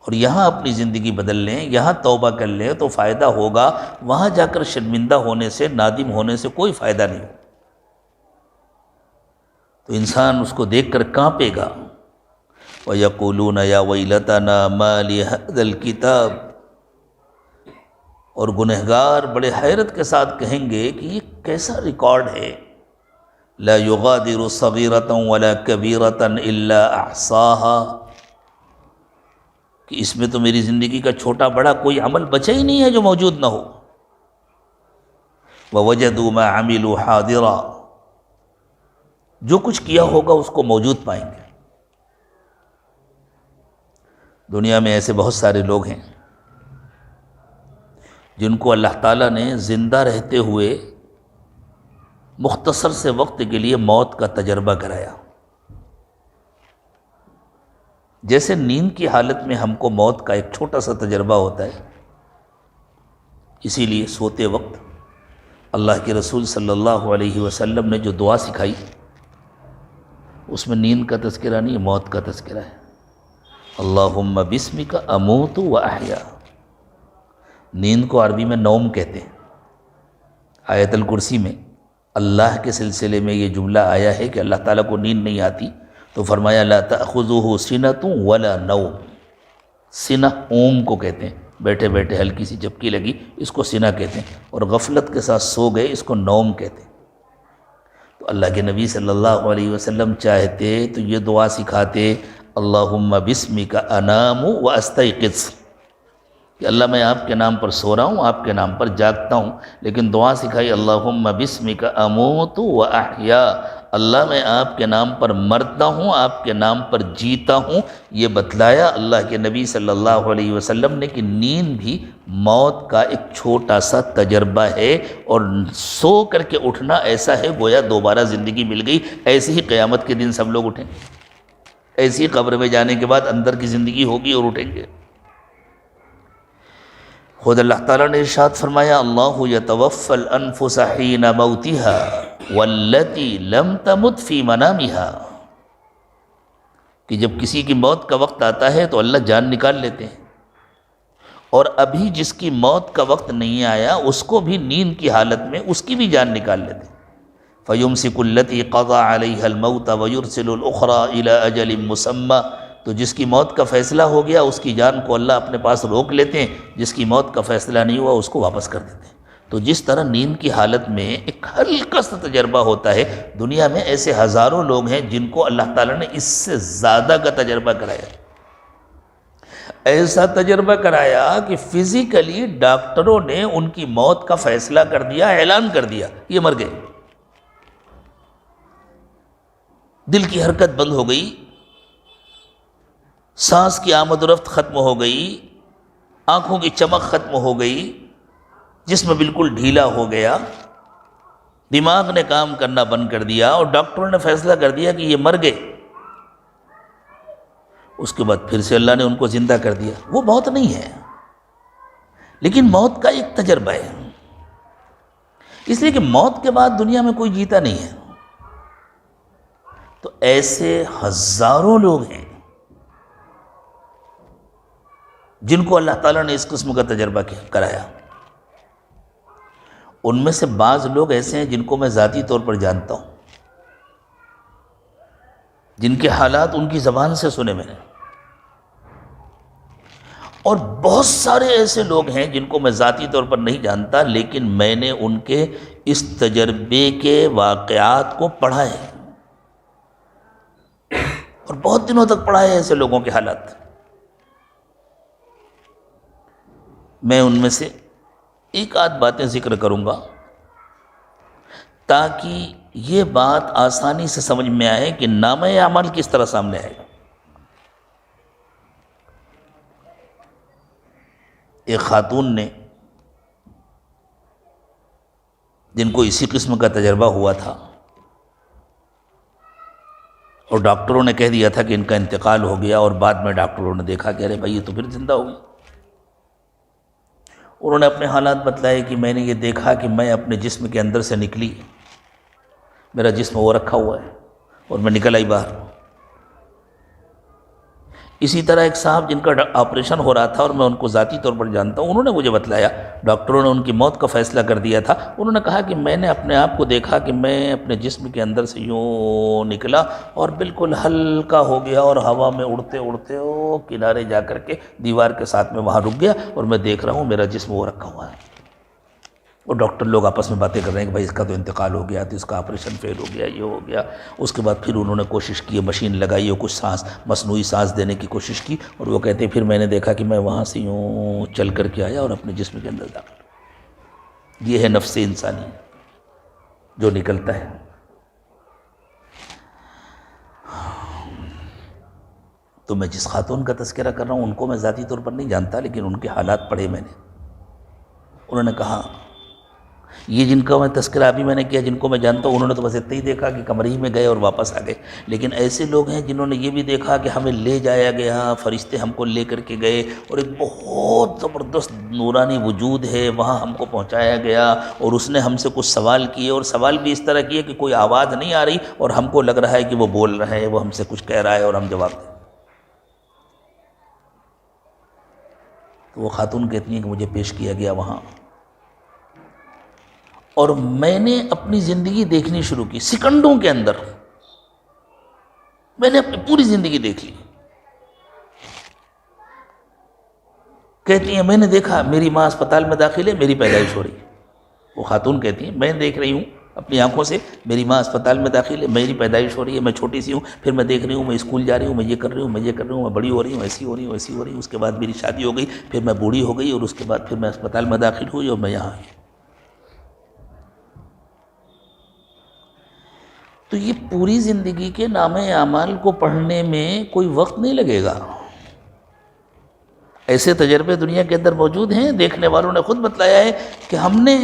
اور یہاں اپنی زندگی بدل لیں، یہاں توبہ کر لیں تو فائدہ ہوگا، وہاں جا کر شرمندہ ہونے سے، نادم ہونے سے کوئی فائدہ نہیں ہوگا۔ تو انسان اس کو دیکھ کر کانپے گا۔ وَيَقُولُونَ يَا وَيْلَتَنَا مَا لِهَذَا الْكِتَابِ، اور گنہگار بڑے حیرت کے ساتھ کہیں گے کہ یہ کیسا ریکارڈ ہے، لا يغادر صغیرة ولا کبیرة الا احصاها، کہ اس میں تو میری زندگی کا چھوٹا بڑا کوئی عمل بچا ہی نہیں ہے جو موجود نہ ہو۔ وَوَجَدُوا مَا عَمِلُوا حَاضِرًا، جو کچھ کیا ہوگا اس کو موجود پائیں گے۔ دنیا میں ایسے بہت سارے لوگ ہیں جن کو اللہ تعالیٰ نے زندہ رہتے ہوئے مختصر سے وقت کے لیے موت کا تجربہ کرایا۔ جیسے نیند کی حالت میں ہم کو موت کا ایک چھوٹا سا تجربہ ہوتا ہے، اسی لیے سوتے وقت اللہ کے رسول صلی اللہ علیہ وسلم نے جو دعا سکھائی، اس میں نیند کا تذکرہ نہیں، موت کا تذکرہ ہے۔ اللہم بسمک اموت و احیا، نیند کو عربی میں نوم کہتے ہیں۔ آیت الکرسی میں اللہ کے سلسلے میں یہ جملہ آیا ہے کہ اللہ تعالیٰ کو نیند نہیں آتی، تو فرمایا لا تأخذہ سنۃ ولا نوم، سنہ اونگ کو کہتے ہیں، بیٹھے بیٹھے ہلکی سی جھپکی لگی اس کو سنہ کہتے ہیں، اور غفلت کے ساتھ سو گئے اس کو نوم کہتے ہیں۔ تو اللہ کے نبی صلی اللہ علیہ وسلم چاہتے تو یہ دعا سکھاتے، اللہم بسمک انام و استیقظ، کہ اللہ میں آپ کے نام پر سو رہا ہوں، آپ کے نام پر جاگتا ہوں، لیکن دعا سکھائی اللہم بسمک اموت و احیا، اللہ میں آپ کے نام پر مرتا ہوں، آپ کے نام پر جیتا ہوں۔ یہ بتلایا اللہ کے نبی صلی اللہ علیہ وسلم نے کہ نیند بھی موت کا ایک چھوٹا سا تجربہ ہے، اور سو کر کے اٹھنا ایسا ہے گویا دوبارہ زندگی مل گئی۔ ایسے ہی قیامت کے دن سب لوگ اٹھیں گے، ایسی قبر میں جانے کے بعد اندر کی زندگی ہوگی اور اٹھیں گے۔ خود اللہ تعالیٰ نے ارشاد فرمایا اللہ یتوفی الانفس حین موتها واللتی لم تمت فی منامها، کہ جب کسی کی موت کا وقت آتا ہے تو اللہ جان نکال لیتے ہیں، اور ابھی جس کی موت کا وقت نہیں آیا اس کو بھی نیند کی حالت میں اس کی بھی جان نکال لیتے ہیں۔ فَيُمْسِكُ الَّتِي قَضَى عَلَيْهَا الْمَوْتَ وَيُرْسِلُ الْأُخْرَى إِلَىٰ أَجَلٍ مُّسَمًّى، تو جس کی موت کا فیصلہ ہو گیا اس کی جان کو اللہ اپنے پاس روک لیتے ہیں، جس کی موت کا فیصلہ نہیں ہوا اس کو واپس کر دیتے ہیں۔ تو جس طرح نیند کی حالت میں ایک ہلکا سا تجربہ ہوتا ہے، دنیا میں ایسے ہزاروں لوگ ہیں جن کو اللہ تعالیٰ نے اس سے زیادہ کا تجربہ کرایا، ایسا تجربہ کرایا کہ فزیکلی ڈاکٹروں نے ان کی موت کا فیصلہ کر دیا، اعلان کر دیا یہ مر گئے۔ دل کی حرکت بند ہو گئی، سانس کی آمد و رفت ختم ہو گئی، آنکھوں کی چمک ختم ہو گئی، جسم بالکل ڈھیلا ہو گیا، دماغ نے کام کرنا بند کر دیا، اور ڈاکٹروں نے فیصلہ کر دیا کہ یہ مر گئے۔ اس کے بعد پھر سے اللہ نے ان کو زندہ کر دیا۔ وہ موت نہیں ہے، لیکن موت کا ایک تجربہ ہے، اس لیے کہ موت کے بعد دنیا میں کوئی جیتا نہیں ہے۔ تو ایسے ہزاروں لوگ ہیں جن کو اللہ تعالیٰ نے اس قسم کا تجربہ کرایا۔ ان میں سے بعض لوگ ایسے ہیں جن کو میں ذاتی طور پر جانتا ہوں، جن کے حالات ان کی زبان سے سنے میں نے، اور بہت سارے ایسے لوگ ہیں جن کو میں ذاتی طور پر نہیں جانتا، لیکن میں نے ان کے اس تجربے کے واقعات کو پڑھا ہے، اور بہت دنوں تک پڑھا ہے ایسے لوگوں کے حالات۔ میں ان میں سے ایک آدھ باتیں ذکر کروں گا تاکہ یہ بات آسانی سے سمجھ میں آئے کہ نامہ اعمال کس طرح سامنے آئے گا۔ ایک خاتون نے، جن کو اسی قسم کا تجربہ ہوا تھا، اور ڈاکٹروں نے کہہ دیا تھا کہ ان کا انتقال ہو گیا، اور بعد میں ڈاکٹروں نے دیکھا کہ ارے بھائی یہ تو پھر زندہ ہو گئی۔ انہوں نے اپنے حالات بتلائے کہ میں نے یہ دیکھا کہ میں اپنے جسم کے اندر سے نکلی، میرا جسم وہ رکھا ہوا ہے، اور میں نکل آئی باہر۔ اسی طرح ایک صاحب جن کا آپریشن ہو رہا تھا، اور میں ان کو ذاتی طور پر جانتا ہوں، انہوں نے مجھے بتلایا، ڈاکٹروں نے ان کی موت کا فیصلہ کر دیا تھا۔ انہوں نے کہا کہ میں نے اپنے آپ کو دیکھا کہ میں اپنے جسم کے اندر سے یوں نکلا اور بالکل ہلکا ہو گیا، اور ہوا میں اڑتے اڑتے کنارے جا کر کے دیوار کے ساتھ میں وہاں رک گیا، اور میں دیکھ رہا ہوں میرا جسم وہ رکھا ہوا ہے۔ اور ڈاکٹر لوگ آپس میں باتیں کر رہے ہیں کہ بھائی اس کا تو انتقال ہو گیا، تو اس کا آپریشن فیل ہو گیا، یہ ہو گیا۔ اس کے بعد پھر انہوں نے کوشش کی، مشین لگائی اور کچھ سانس، مصنوعی سانس دینے کی کوشش کی، اور وہ کہتے ہیں پھر میں نے دیکھا کہ میں وہاں سے یوں چل کر کے آیا اور اپنے جسم کے اندر داخل۔ یہ ہے نفس انسانی جو نکلتا ہے۔ تو میں جس خاتون کا تذکرہ کر رہا ہوں ان کو میں ذاتی طور پر نہیں جانتا، لیکن ان کے حالات پڑھے میں نے۔ انہوں نے کہا یہ جن کا میں تذکرہ ابھی میں نے کیا، جن کو میں جانتا ہوں، انہوں نے تو بس اتنا ہی دیکھا کہ کمرے ہی میں گئے اور واپس آ گئے، لیکن ایسے لوگ ہیں جنہوں نے یہ بھی دیکھا کہ ہمیں لے جایا گیا، فرشتے ہم کو لے کر کے گئے، اور ایک بہت زبردست نورانی وجود ہے وہاں ہم کو پہنچایا گیا، اور اس نے ہم سے کچھ سوال کیے، اور سوال بھی اس طرح کیے کہ کوئی آواز نہیں آ رہی، اور ہم کو لگ رہا ہے کہ وہ بول رہا ہے، وہ ہم سے کچھ کہہ رہا ہے اور ہم جواب دیں۔ تو وہ خاتون کہتی ہیں کہ مجھے پیش کیا گیا وہاں، اور میں نے اپنی زندگی دیکھنی شروع کی، سیکنڈوں کے اندر میں نے اپنی پوری زندگی دیکھ لی۔ کہتی ہیں میں نے دیکھا میری ماں اسپتال میں داخل ہے، میری پیدائش ہو رہی ہے۔ وہ خاتون کہتی ہیں میں دیکھ رہی ہوں اپنی آنکھوں سے میری ماں اسپتال میں داخل ہے، میری پیدائش ہو رہی ہے، میں چھوٹی سی ہوں، پھر میں دیکھ رہی ہوں میں اسکول جا رہی ہوں، میں یہ کر رہی ہوں، میں یہ کر رہی ہوں، میں بڑی ہو رہی ہوں، ایسی ہو رہی ہوں، ایسی ہو رہی ہوں، اس کے بعد میری شادی ہو گئی، پھر میں بوڑھی ہو گئی، اور اس کے بعد پھر میں اسپتال میں داخل ہوئی اور میں یہاں آئی۔ تو یہ پوری زندگی کے نامہ اعمال کو پڑھنے میں کوئی وقت نہیں لگے گا۔ ایسے تجربے دنیا کے اندر موجود ہیں، دیکھنے والوں نے خود بتلایا ہے کہ ہم نے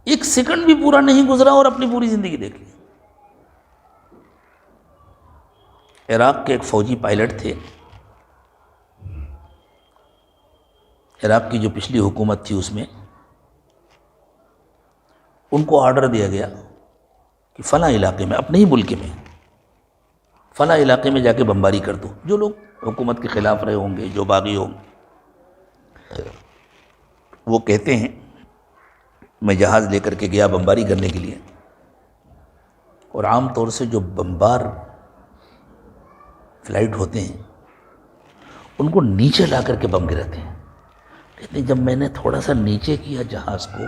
ایک سیکنڈ بھی پورا نہیں گزرا اور اپنی پوری زندگی دیکھ لی۔ عراق کے ایک فوجی پائلٹ تھے، عراق کی جو پچھلی حکومت تھی اس میں ان کو آرڈر دیا گیا کہ فلاں علاقے میں، اپنے ہی ملک میں فلاں علاقے میں جا کے بمباری کر دو، جو لوگ حکومت کے خلاف رہے ہوں گے، جو باغی ہوں گے۔ وہ کہتے ہیں میں جہاز لے کر کے گیا بمباری کرنے کے لیے، اور عام طور سے جو بمبار فلائٹ ہوتے ہیں ان کو نیچے لا کر کے بم گراتے ہیں۔ کہتے ہیں جب میں نے تھوڑا سا نیچے کیا جہاز کو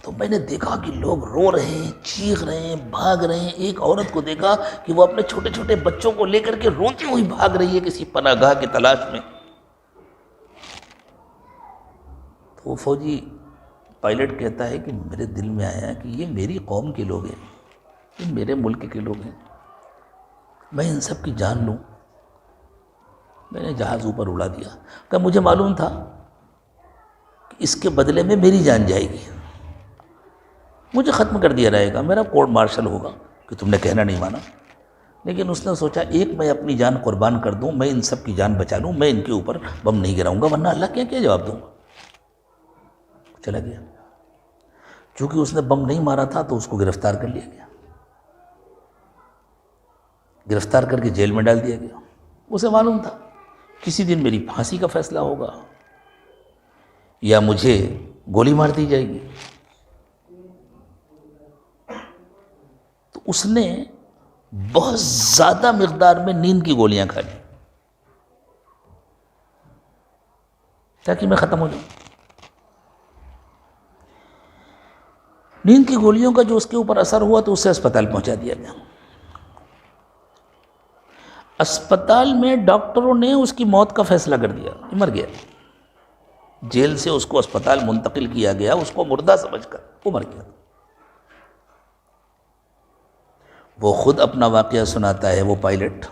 تو میں نے دیکھا کہ لوگ رو رہے ہیں، چیخ رہے ہیں، بھاگ رہے ہیں۔ ایک عورت کو دیکھا کہ وہ اپنے چھوٹے چھوٹے بچوں کو لے کر کے روتی ہوئی بھاگ رہی ہے کسی پناہ گاہ کی تلاش میں۔ تو وہ فوجی پائلٹ کہتا ہے کہ میرے دل میں آیا کہ یہ میری قوم کے لوگ ہیں، یہ میرے ملک کے لوگ ہیں، میں ان سب کی جان لوں۔ میں نے جہاز اوپر اڑا دیا کہ مجھے معلوم تھا کہ اس کے بدلے میں میری جان جائے گی، مجھے ختم کر دیا جائے گا، میرا کورٹ مارشل ہوگا کہ تم نے کہنا نہیں مانا۔ لیکن اس نے سوچا ایک میں اپنی جان قربان کر دوں، میں ان سب کی جان بچا لوں، میں ان کے اوپر بم نہیں گراؤں گا، ورنہ اللہ کیا جواب دوں گا۔ چلا گیا۔ چونکہ اس نے بم نہیں مارا تھا تو اس کو گرفتار کر لیا گیا، گرفتار کر کے جیل میں ڈال دیا گیا۔ اسے معلوم تھا کسی دن میری پھانسی کا فیصلہ ہوگا یا مجھے گولی مار دی جائے گی۔ تو اس نے بہت زیادہ مقدار میں نیند کی گولیاں کھا لی تاکہ میں ختم ہو جاؤں۔ نیند کی گولیوں کا جو اس کے اوپر اثر ہوا تو اسے اسپتال پہنچا دیا گیا۔ اسپتال میں ڈاکٹروں نے اس کی موت کا فیصلہ کر دیا، مر گیا۔ جیل سے اس کو اسپتال منتقل کیا گیا، اس کو مردہ سمجھ کر، وہ مر گیا۔ وہ خود اپنا واقعہ سناتا ہے وہ پائلٹ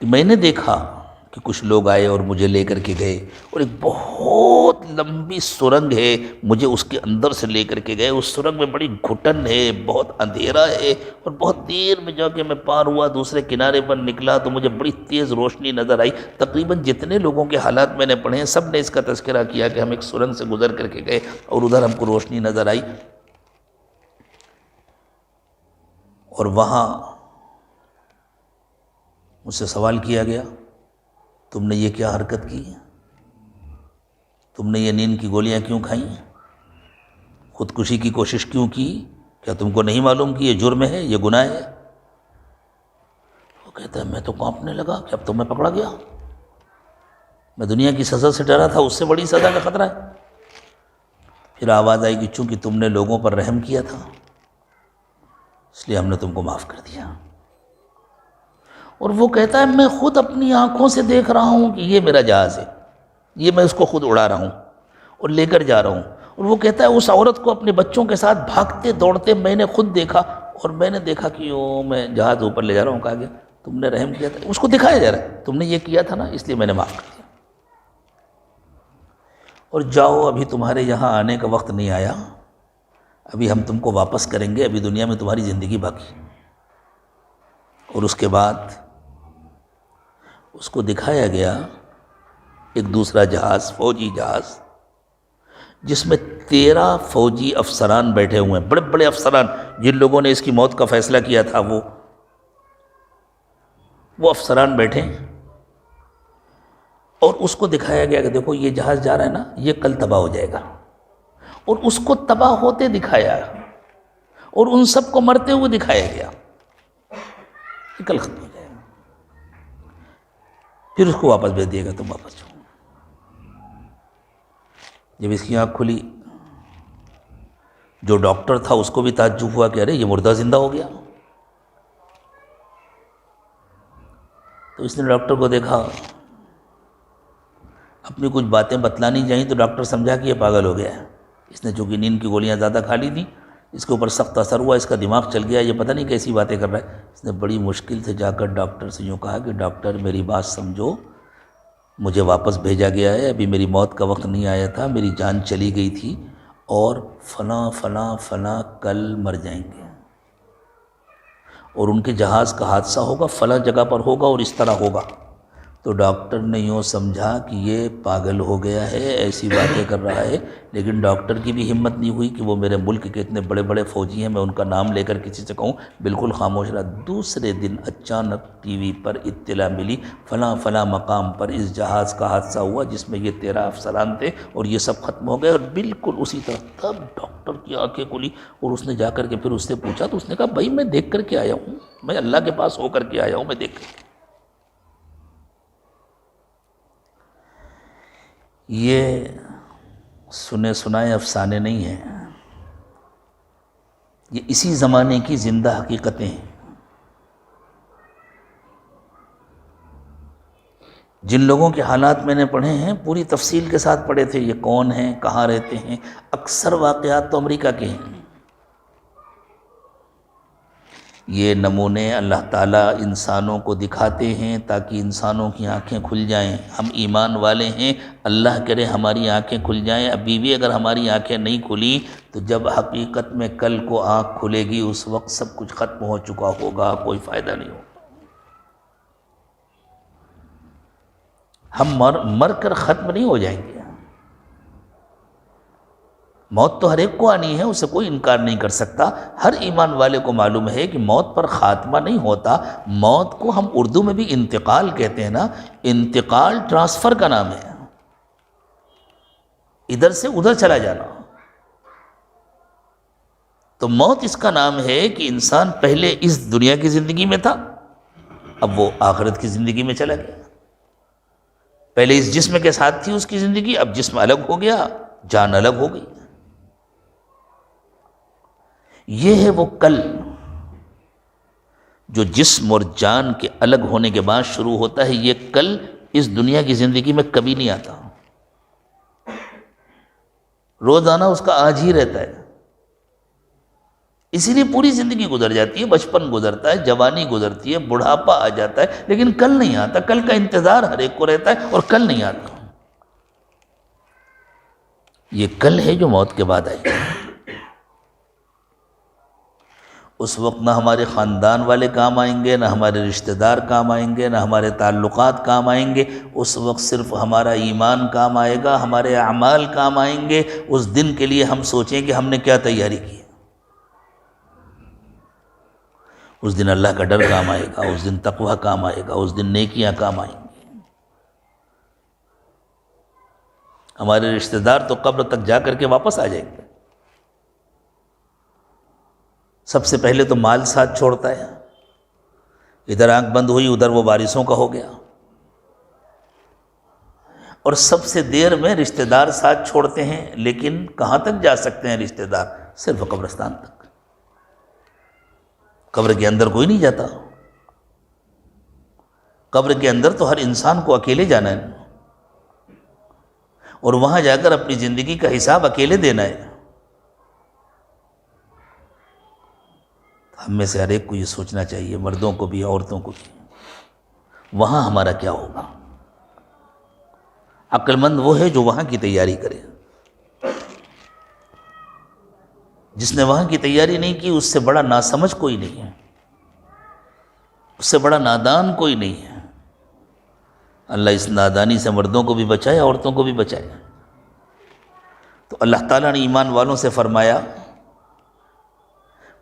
کہ میں نے دیکھا کہ کچھ لوگ آئے اور مجھے لے کر کے گئے، اور ایک بہت لمبی سرنگ ہے، مجھے اس کے اندر سے لے کر کے گئے۔ اس سرنگ میں بڑی گھٹن ہے، بہت اندھیرا ہے، اور بہت دیر میں جا کے میں پار ہوا، دوسرے کنارے پر نکلا تو مجھے بڑی تیز روشنی نظر آئی۔ تقریباً جتنے لوگوں کے حالات میں نے پڑھے ہیں سب نے اس کا تذکرہ کیا کہ ہم ایک سرنگ سے گزر کر کے گئے اور ادھر ہم کو روشنی نظر آئی، اور وہاں مجھ سے سوال کیا گیا تم نے یہ کیا حرکت کی، تم نے یہ نیند کی گولیاں کیوں کھائیں، خودکشی کی کوشش کیوں کی، کیا تم کو نہیں معلوم کہ یہ جرم ہے، یہ گناہ ہے؟ وہ کہتا ہے میں تو کانپنے لگا کہ اب تو میں پکڑا گیا، میں دنیا کی سزا سے ڈرا تھا، اس سے بڑی سزا کا خطرہ ہے۔ پھر آواز آئی کہ چونکہ تم نے لوگوں پر رحم کیا تھا اس لیے ہم نے تم کو معاف کر دیا۔ اور وہ کہتا ہے میں خود اپنی آنکھوں سے دیکھ رہا ہوں کہ یہ میرا جہاز ہے، یہ میں اس کو خود اڑا رہا ہوں اور لے کر جا رہا ہوں۔ اور وہ کہتا ہے اس عورت کو اپنے بچوں کے ساتھ بھاگتے دوڑتے میں نے خود دیکھا، اور میں نے دیکھا کہ میں جہاز اوپر لے جا رہا ہوں۔ کہا گیا تم نے رحم کیا تھا، اس کو دکھایا جا رہا ہے تم نے یہ کیا تھا نا، اس لیے میں نے معاف کر دیا، اور جاؤ ابھی تمہارے یہاں آنے کا وقت نہیں آیا، ابھی ہم تم کو واپس کریں گے، ابھی دنیا میں تمہاری زندگی باقی۔ اور اس کے بعد اس کو دکھایا گیا ایک دوسرا جہاز، فوجی جہاز، جس میں 13 فوجی افسران بیٹھے ہوئے ہیں، بڑے بڑے افسران، جن لوگوں نے اس کی موت کا فیصلہ کیا تھا وہ افسران بیٹھے ہیں۔ اور اس کو دکھایا گیا کہ دیکھو یہ جہاز جا رہا ہے نا، یہ کل تباہ ہو جائے گا، اور اس کو تباہ ہوتے دکھایا، اور ان سب کو مرتے ہوئے دکھایا گیا کہ کل ختم ہو جائے گا۔ پھر اس کو واپس بھیج دیے گا، تم واپس جاؤ۔ جب اس کی آنکھ کھلی جو ڈاکٹر تھا اس کو بھی تعجب ہوا کہ ارے یہ مردہ زندہ ہو گیا. تو اس نے ڈاکٹر کو دیکھا، اپنی کچھ باتیں بتلانی چاہییں تو ڈاکٹر سمجھا کہ یہ پاگل ہو گیا ہے. اس نے چونکہ نیند کی گولیاں زیادہ کھا لی تھیں، اس کے اوپر سخت اثر ہوا، اس کا دماغ چل گیا، یہ پتہ نہیں کیسی باتیں کر رہا ہے. اس نے بڑی مشکل سے جا کر ڈاکٹر سے یوں کہا کہ ڈاکٹر میری بات سمجھو، مجھے واپس بھیجا گیا ہے، ابھی میری موت کا وقت نہیں آیا تھا، میری جان چلی گئی تھی اور فلاں فلاں فلاں کل مر جائیں گے، اور ان کے جہاز کا حادثہ ہوگا، فلاں جگہ پر ہوگا اور اس طرح ہوگا. تو ڈاکٹر نے یوں سمجھا کہ یہ پاگل ہو گیا ہے، ایسی باتیں کر رہا ہے. لیکن ڈاکٹر کی بھی ہمت نہیں ہوئی کہ وہ میرے ملک کے اتنے بڑے بڑے فوجی ہیں، میں ان کا نام لے کر کسی سے کہوں. بالکل خاموش رہا. دوسرے دن اچانک ٹی وی پر اطلاع ملی فلاں فلاں مقام پر اس جہاز کا حادثہ ہوا جس میں یہ 13 افسران تھے اور یہ سب ختم ہو گئے. اور بالکل اسی طرح تب ڈاکٹر کی آنکھیں کھلی اور اس نے جا کر کے پھر اس سے پوچھا تو اس نے کہا بھائی میں دیکھ کر کے آیا ہوں، میں اللہ کے پاس ہو کر کے آیا ہوں، میں دیکھ کر کے. یہ سنے سنائے افسانے نہیں ہیں، یہ اسی زمانے کی زندہ حقیقتیں ہیں. جن لوگوں کے حالات میں نے پڑھے ہیں پوری تفصیل کے ساتھ پڑھے تھے، یہ کون ہیں، کہاں رہتے ہیں. اکثر واقعات تو امریکہ کے ہیں. یہ نمونے اللہ تعالیٰ انسانوں کو دکھاتے ہیں تاکہ انسانوں کی آنکھیں کھل جائیں. ہم ایمان والے ہیں، اللہ کرے ہماری آنکھیں کھل جائیں. ابھی بھی اگر ہماری آنکھیں نہیں کھلی تو جب حقیقت میں کل کو آنکھ کھلے گی اس وقت سب کچھ ختم ہو چکا ہوگا، کوئی فائدہ نہیں ہوگا. ہم مر کر ختم نہیں ہو جائیں گے. موت تو ہر ایک کو آنی ہے، اسے کوئی انکار نہیں کر سکتا. ہر ایمان والے کو معلوم ہے کہ موت پر خاتمہ نہیں ہوتا. موت کو ہم اردو میں بھی انتقال کہتے ہیں نا. انتقال ٹرانسفر کا نام ہے، ادھر سے ادھر چلا جانا. تو موت اس کا نام ہے کہ انسان پہلے اس دنیا کی زندگی میں تھا، اب وہ آخرت کی زندگی میں چلا گیا. پہلے اس جسم کے ساتھ تھی اس کی زندگی، اب جسم الگ ہو گیا، جان الگ ہو گئی. یہ ہے وہ کل جو جسم اور جان کے الگ ہونے کے بعد شروع ہوتا ہے. یہ کل اس دنیا کی زندگی میں کبھی نہیں آتا، روزانہ اس کا آج ہی رہتا ہے. اسی لیے پوری زندگی گزر جاتی ہے، بچپن گزرتا ہے، جوانی گزرتی ہے، بڑھاپا آ جاتا ہے، لیکن کل نہیں آتا. کل کا انتظار ہر ایک کو رہتا ہے اور کل نہیں آتا. یہ کل ہے جو موت کے بعد آئے گا. اس وقت نہ ہمارے خاندان والے کام آئیں گے، نہ ہمارے رشتہ دار کام آئیں گے، نہ ہمارے تعلقات کام آئیں گے. اس وقت صرف ہمارا ایمان کام آئے گا، ہمارے اعمال کام آئیں گے. اس دن کے لیے ہم سوچیں کہ ہم نے کیا تیاری کی. اس دن اللہ کا ڈر کام آئے گا، اس دن تقوی کام آئے گا، اس دن نیکیاں کام آئیں گی. ہمارے رشتہ دار تو قبر تک جا کر کے واپس آ جائیں گے. سب سے پہلے تو مال ساتھ چھوڑتا ہے. ادھر آنکھ بند ہوئی ادھر وہ وارثوں کا ہو گیا. اور سب سے دیر میں رشتہ دار ساتھ چھوڑتے ہیں، لیکن کہاں تک جا سکتے ہیں رشتہ دار؟ صرف قبرستان تک. قبر کے اندر کوئی نہیں جاتا. قبر کے اندر تو ہر انسان کو اکیلے جانا ہے اور وہاں جا کر اپنی زندگی کا حساب اکیلے دینا ہے. ہم میں سے ہر ایک کو یہ سوچنا چاہیے، مردوں کو بھی عورتوں کو بھی، وہاں ہمارا کیا ہوگا. عقل مند وہ ہے جو وہاں کی تیاری کرے. جس نے وہاں کی تیاری نہیں کی اس سے بڑا ناسمجھ کوئی نہیں ہے، اس سے بڑا نادان کوئی نہیں ہے. اللہ اس نادانی سے مردوں کو بھی بچائے، عورتوں کو بھی بچائے. تو اللہ تعالیٰ نے ایمان والوں سے فرمایا،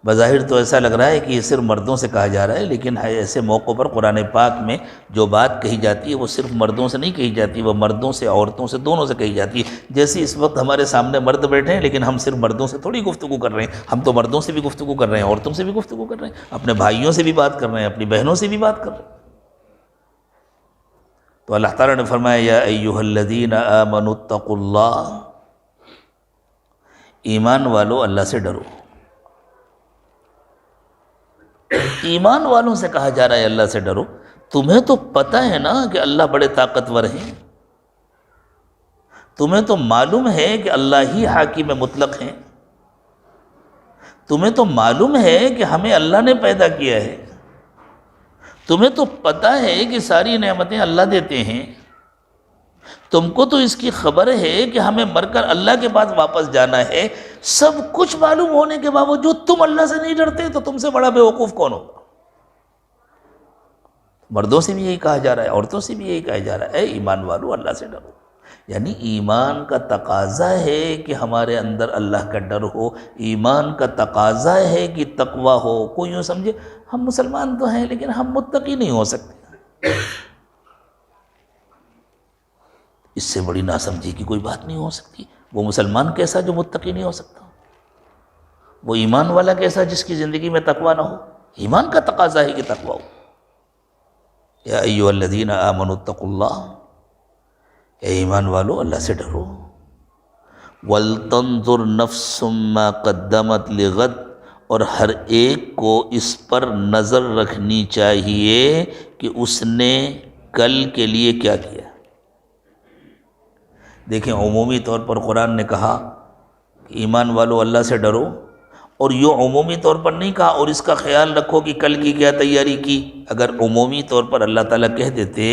بظاہر تو ایسا لگ رہا ہے کہ یہ صرف مردوں سے کہا جا رہا ہے، لیکن ایسے موقعوں پر قرآن پاک میں جو بات کہی جاتی ہے وہ صرف مردوں سے نہیں کہی جاتی، وہ مردوں سے، عورتوں سے، دونوں سے کہی جاتی ہے. جیسے اس وقت ہمارے سامنے مرد بیٹھے ہیں لیکن ہم صرف مردوں سے تھوڑی گفتگو کر رہے ہیں، ہم تو مردوں سے بھی گفتگو کر رہے ہیں، عورتوں سے بھی گفتگو کر رہے ہیں، اپنے بھائیوں سے بھی بات کر رہے ہیں، اپنی بہنوں سے بھی بات کر رہے ہیں. تو اللہ تعالیٰ نے فرمایا یا ایھا الذین آمنوا اتقوا اللہ ایمان والو اللہ سے ڈرو. ایمان والوں سے کہا جا رہا ہے اللہ سے ڈرو. تمہیں تو پتہ ہے نا کہ اللہ بڑے طاقتور ہیں، تمہیں تو معلوم ہے کہ اللہ ہی حاکم مطلق ہیں، تمہیں تو معلوم ہے کہ ہمیں اللہ نے پیدا کیا ہے، تمہیں تو پتہ ہے کہ ساری نعمتیں اللہ دیتے ہیں، تم کو تو اس کی خبر ہے کہ ہمیں مر کر اللہ کے پاس واپس جانا ہے. سب کچھ معلوم ہونے کے باوجود تم اللہ سے نہیں ڈرتے تو تم سے بڑا بیوقوف کون ہوگا؟ مردوں سے بھی یہی کہا جا رہا ہے، عورتوں سے بھی یہی کہا جا رہا ہے، اے ایمان والو اللہ سے ڈرو. یعنی ایمان کا تقاضا ہے کہ ہمارے اندر اللہ کا ڈر ہو، ایمان کا تقاضا ہے کہ تقوی ہو. کوئی یوں سمجھے ہم مسلمان تو ہیں لیکن ہم متقی نہیں ہو سکتے، اس سے بڑی ناسمجھی کی کوئی بات نہیں ہو سکتی. وہ مسلمان کیسا جو متقی نہیں ہو سکتا؟ وہ ایمان والا کیسا جس کی زندگی میں تقوی نہ ہو؟ ایمان کا تقاضا ہے کہ تقوی ہو. یا ایھا الذین آمنوا اتقوا اللہ، اے ایمان والو اللہ سے ڈرو. وَلْتَنظُرْ نَفْسٌ مَّا قَدَّمَتْ لِغَدٍ، اور ہر ایک کو اس پر نظر رکھنی چاہیے کہ اس نے کل کے لیے کیا کیا. دیکھیں عمومی طور پر قرآن نے کہا کہ ایمان والو اللہ سے ڈرو، اور یہ عمومی طور پر نہیں کہا اور اس کا خیال رکھو کہ کل کی کیا تیاری کی. اگر عمومی طور پر اللہ تعالیٰ کہہ دیتے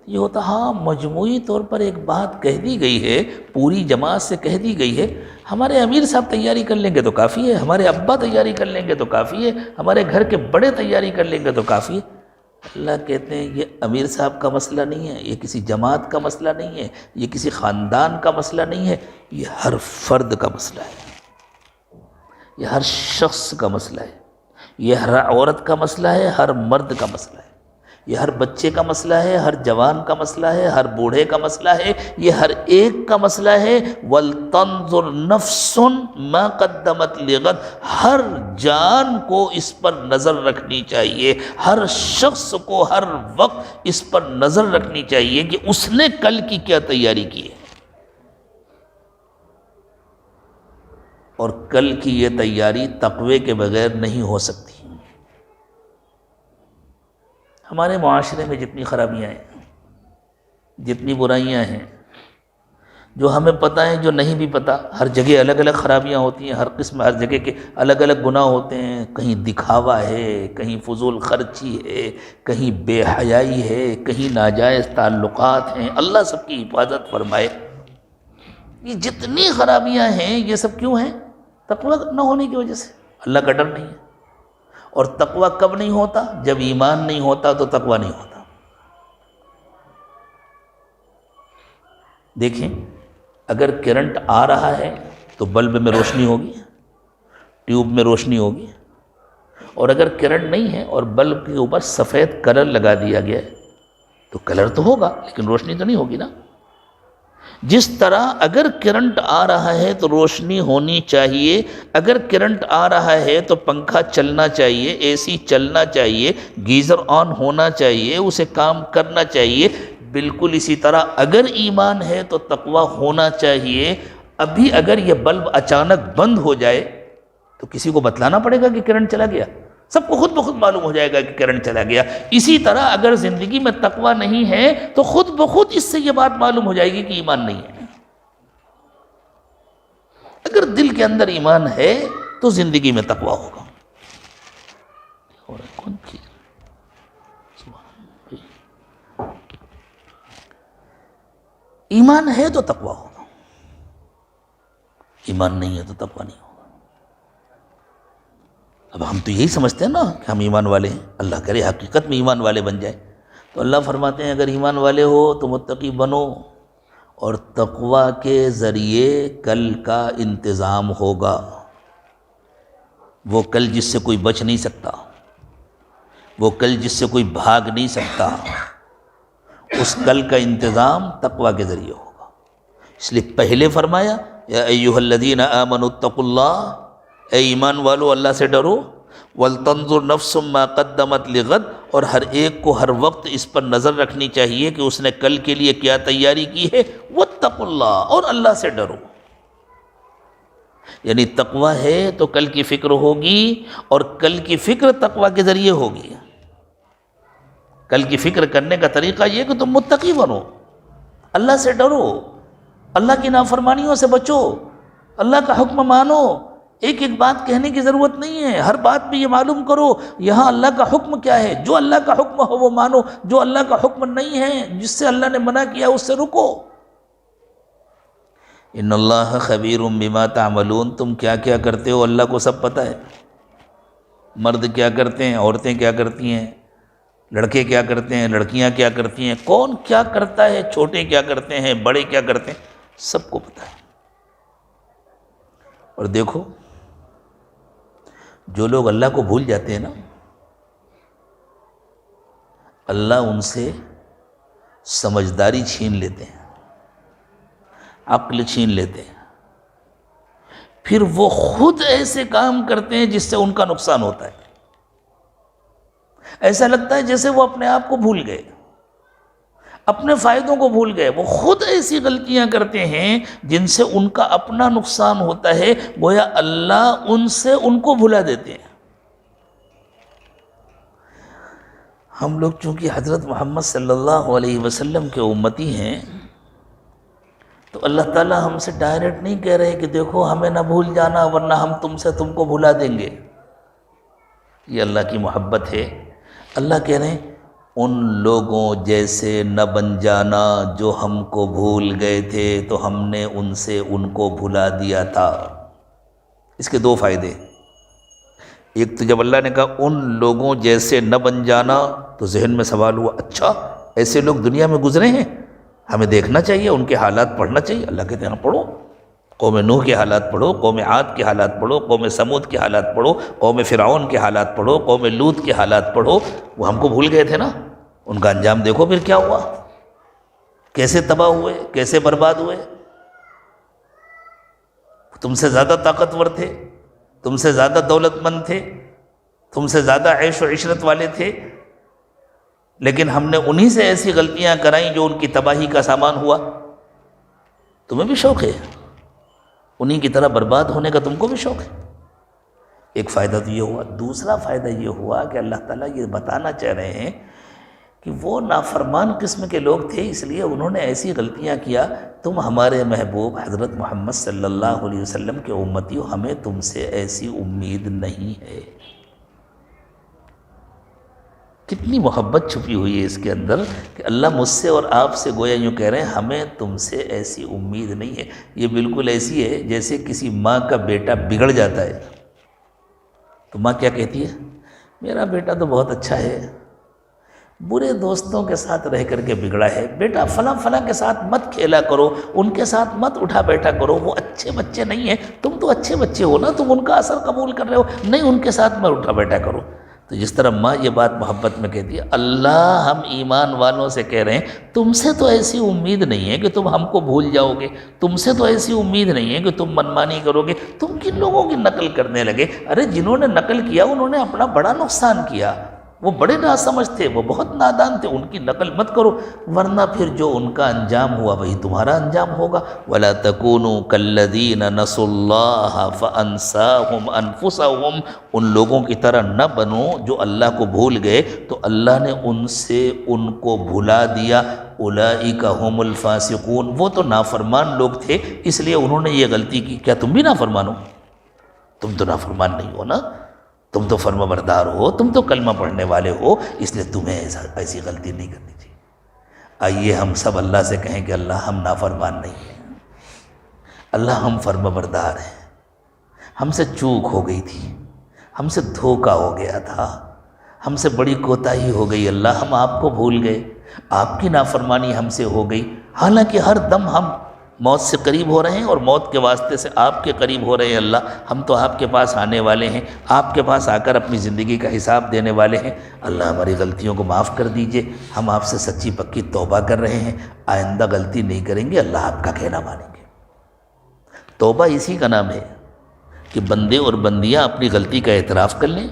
یہ ہوتا ہاں مجموعی طور پر ایک بات کہہ دی گئی ہے، پوری جماعت سے کہہ دی گئی ہے، ہمارے امیر صاحب تیاری کر لیں گے تو کافی ہے، ہمارے ابا تیاری کر لیں گے تو کافی ہے، ہمارے گھر کے بڑے تیاری کر لیں گے تو کافی ہے. اللہ کہتے ہیں یہ امیر صاحب کا مسئلہ نہیں ہے، یہ کسی جماعت کا مسئلہ نہیں ہے، یہ کسی خاندان کا مسئلہ نہیں ہے، یہ ہر فرد کا مسئلہ ہے، یہ ہر شخص کا مسئلہ ہے، یہ ہر عورت کا مسئلہ ہے، ہر مرد کا مسئلہ ہے، یہ ہر بچے کا مسئلہ ہے، ہر جوان کا مسئلہ ہے، ہر بوڑھے کا مسئلہ ہے، یہ ہر ایک کا مسئلہ ہے. وَلْتَنظُرْ نَفْسٌ مَّا قَدَّمَتْ لِغَدٍ، ہر جان کو اس پر نظر رکھنی چاہیے، ہر شخص کو ہر وقت اس پر نظر رکھنی چاہیے کہ اس نے کل کی کیا تیاری کی ہے. اور کل کی یہ تیاری تقوی کے بغیر نہیں ہو سکتی. ہمارے معاشرے میں جتنی خرابیاں ہیں، جتنی برائیاں ہیں، جو ہمیں پتہ ہیں جو نہیں بھی پتہ، ہر جگہ الگ الگ خرابیاں ہوتی ہیں، ہر قسم ہر جگہ کے الگ الگ گناہ ہوتے ہیں. کہیں دکھاوا ہے، کہیں فضول خرچی ہے، کہیں بے حیائی ہے، کہیں ناجائز تعلقات ہیں. اللہ سب کی حفاظت فرمائے. یہ جتنی خرابیاں ہیں یہ سب کیوں ہیں؟ تقوی نہ ہونے کی وجہ سے. اللہ کا ڈر نہیں ہے. اور تقوی کب نہیں ہوتا؟ جب ایمان نہیں ہوتا تو تقوی نہیں ہوتا. دیکھیں اگر کرنٹ آ رہا ہے تو بلب میں روشنی ہوگی، ٹیوب میں روشنی ہوگی، اور اگر کرنٹ نہیں ہے اور بلب کے اوپر سفید کلر لگا دیا گیا ہے تو کلر تو ہوگا لیکن روشنی تو نہیں ہوگی نا. جس طرح اگر کرنٹ آ رہا ہے تو روشنی ہونی چاہیے، اگر کرنٹ آ رہا ہے تو پنکھا چلنا چاہیے، اے سی چلنا چاہیے، گیزر آن ہونا چاہیے، اسے کام کرنا چاہیے. بالکل اسی طرح اگر ایمان ہے تو تقوی ہونا چاہیے. ابھی اگر یہ بلب اچانک بند ہو جائے تو کسی کو بتلانا پڑے گا کہ کرنٹ چلا گیا؟ سب کو خود بخود معلوم ہو جائے گا کہ کرنٹ چلا گیا. اسی طرح اگر زندگی میں تقوی نہیں ہے تو خود بخود اس سے یہ بات معلوم ہو جائے گی کہ ایمان نہیں ہے. اگر دل کے اندر ایمان ہے تو زندگی میں تقوی ہوگا. ایمان ہے تو تقوی ہوگا، ایمان نہیں ہے تو تقوی نہیں ہوگا. اب ہم تو یہی سمجھتے ہیں نا کہ ہم ایمان والے ہیں، اللہ کرے حقیقت میں ایمان والے بن جائیں. تو اللہ فرماتے ہیں اگر ایمان والے ہو تو متقی بنو، اور تقوی کے ذریعے کل کا انتظام ہوگا. وہ کل جس سے کوئی بچ نہیں سکتا، وہ کل جس سے کوئی بھاگ نہیں سکتا، اس کل کا انتظام تقوی کے ذریعے ہوگا. اس لیے پہلے فرمایا یا ایھا الذین آمنوا اتقوا اللہ، اے ایمان والو اللہ سے ڈرو. وَلْتَنظُرْ نَفْسٌ مَّا قَدَّمَتْ لِغَدٍ، اور ہر ایک کو ہر وقت اس پر نظر رکھنی چاہیے کہ اس نے کل کے لیے کیا تیاری کی ہے. وَاتَّقُوا اللَّهَ، اور اللہ سے ڈرو. یعنی تقوی ہے تو کل کی فکر ہوگی، اور کل کی فکر تقوی کے ذریعے ہوگی۔ کل کی فکر کرنے کا طریقہ یہ کہ تم متقی بنو، اللہ سے ڈرو، اللہ کی نافرمانیوں سے بچو، اللہ کا حکم مانو۔ ایک ایک بات کہنے کی ضرورت نہیں ہے، ہر بات میں یہ معلوم کرو یہاں اللہ کا حکم کیا ہے، جو اللہ کا حکم ہو وہ مانو، جو اللہ کا حکم نہیں ہے، جس سے اللہ نے منع کیا اس سے رکو۔ ان اللہ خبیر بما تعملون، تم کیا کیا کرتے ہو اللہ کو سب پتہ ہے۔ مرد کیا کرتے ہیں، عورتیں کیا کرتی ہیں، لڑکے کیا کرتے ہیں، لڑکیاں کیا کرتی ہیں، کون کیا کرتا ہے، چھوٹے کیا کرتے ہیں، بڑے کیا کرتے ہیں، سب کو پتہ ہے۔ اور دیکھو جو لوگ اللہ کو بھول جاتے ہیں نا، اللہ ان سے سمجھداری چھین لیتے ہیں، عقل چھین لیتے ہیں، پھر وہ خود ایسے کام کرتے ہیں جس سے ان کا نقصان ہوتا ہے۔ ایسا لگتا ہے جیسے وہ اپنے آپ کو بھول گئے، اپنے فائدوں کو بھول گئے، وہ خود ایسی غلطیاں کرتے ہیں جن سے ان کا اپنا نقصان ہوتا ہے، گویا اللہ ان سے ان کو بھلا دیتے ہیں۔ ہم لوگ چونکہ حضرت محمد صلی اللہ علیہ وسلم کے امتی ہیں، تو اللہ تعالیٰ ہم سے ڈائریکٹ نہیں کہہ رہے کہ دیکھو ہمیں نہ بھول جانا ورنہ ہم تم کو بھلا دیں گے۔ یہ اللہ کی محبت ہے۔ اللہ کہہ رہے ہیں ان لوگوں جیسے نہ بن جانا جو ہم کو بھول گئے تھے تو ہم نے ان سے ان کو بھلا دیا تھا۔ اس کے دو فائدے، ایک تو جب اللہ نے کہا ان لوگوں جیسے نہ بن جانا تو ذہن میں سوال ہوا، اچھا ایسے لوگ دنیا میں گزرے ہیں، ہمیں دیکھنا چاہیے، ان کے حالات پڑھنا چاہیے۔ اللہ کہتے ہیں پڑھو، قوم نوح کے حالات پڑھو، قوم عاد کے حالات پڑھو، قوم سمود کے حالات پڑھو، قوم فرعون کے حالات پڑھو، قوم لوط کے حالات پڑھو۔ وہ ہم کو بھول گئے تھے نا، ان کا انجام دیکھو پھر کیا ہوا، کیسے تباہ ہوئے، کیسے برباد ہوئے۔ تم سے زیادہ طاقتور تھے، تم سے زیادہ دولت مند تھے، تم سے زیادہ عیش و عشرت والے تھے، لیکن ہم نے انہی سے ایسی غلطیاں کرائیں جو ان کی تباہی کا سامان ہوا۔ تمہیں بھی شوق ہے انہی کی طرح برباد ہونے کا، تم کو بھی شوق ہے۔ ایک فائدہ تو یہ ہوا، دوسرا فائدہ یہ ہوا کہ اللہ تعالیٰ یہ بتانا چاہ رہے ہیں کہ وہ نافرمان قسم کے لوگ تھے، اس لیے انہوں نے ایسی غلطیاں کیا۔ تم ہمارے محبوب حضرت محمد صلی اللہ علیہ وسلم کے امتی ہو، ہمیں تم سے ایسی امید نہیں ہے۔ کتنی محبت چھپی ہوئی ہے اس کے اندر کہ اللہ مجھ سے اور آپ سے گویا یوں کہہ رہے ہیں ہمیں تم سے ایسی امید نہیں ہے۔ یہ بالکل ایسی ہے جیسے کسی ماں کا بیٹا بگڑ جاتا ہے تو ماں کیا کہتی ہے، میرا بیٹا تو بہت اچھا ہے، برے دوستوں کے ساتھ رہ کر کے بگڑا ہے، بیٹا فلاں فلاں کے ساتھ مت کھیلا کرو، ان کے ساتھ مت اٹھا بیٹھا کرو، وہ اچھے بچے نہیں ہیں، تم تو اچھے بچے ہو نا، تم ان کا اثر قبول کر رہے ہو، نہیں ان کے ساتھ مت اٹھا بیٹھا کرو۔ تو جس طرح ماں یہ بات محبت میں کہتی ہے، اللہ ہم ایمان والوں سے کہہ رہے ہیں تم سے تو ایسی امید نہیں ہے کہ تم ہم کو بھول جاؤ گے، تم سے تو ایسی امید نہیں ہے کہ تم منمانی کرو گے، تم کن لوگوں کی نقل کرنے لگے؟ ارے جنہوں نے نقل کیا انہوں نے اپنا بڑا نقصان کیا، وہ بڑے ناسمجھ تھے، وہ بہت نادان تھے، ان کی نقل مت کرو، ورنہ پھر جو ان کا انجام ہوا وہی تمہارا انجام ہوگا۔ وَلَا تَكُونُوا كَالَّذِينَ نَسُوا اللَّهَ فَأَنسَاهُمْ أَنفُسَهُمْ، ان لوگوں کی طرح نہ بنو جو اللہ کو بھول گئے تو اللہ نے ان سے ان کو بھلا دیا۔ أُولَئِكَ هُمُ الْفَاسِقُونَ، وہ تو نافرمان لوگ تھے اس لیے انہوں نے یہ غلطی کی۔ کیا تم بھی نافرمان ہو؟ تم تو نافرمان نہیں ہو نا، تم تو فرما بردار ہو، تم تو کلمہ پڑھنے والے ہو، اس لیے تمہیں ایسی غلطی نہیں کرنی چاہیے۔ آئیے ہم سب اللہ سے کہیں کہ اللہ ہم نافرمان نہیں ہیں، اللہ ہم فرما بردار ہیں، ہم سے چوک ہو گئی تھی، ہم سے دھوکہ ہو گیا تھا، ہم سے بڑی کوتاہی ہو گئی، اللہ ہم آپ کو بھول گئے، آپ کی نافرمانی ہم سے ہو گئی، حالانکہ ہر دم ہم موت سے قریب ہو رہے ہیں اور موت کے واسطے سے آپ کے قریب ہو رہے ہیں۔ اللہ ہم تو آپ کے پاس آنے والے ہیں، آپ کے پاس آ کر اپنی زندگی کا حساب دینے والے ہیں، اللہ ہماری غلطیوں کو معاف کر دیجئے، ہم آپ سے سچی پکی توبہ کر رہے ہیں، آئندہ غلطی نہیں کریں گے، اللہ آپ کا کہنا مانیں گے۔ توبہ اسی کا نام ہے کہ بندے اور بندیاں اپنی غلطی کا اعتراف کر لیں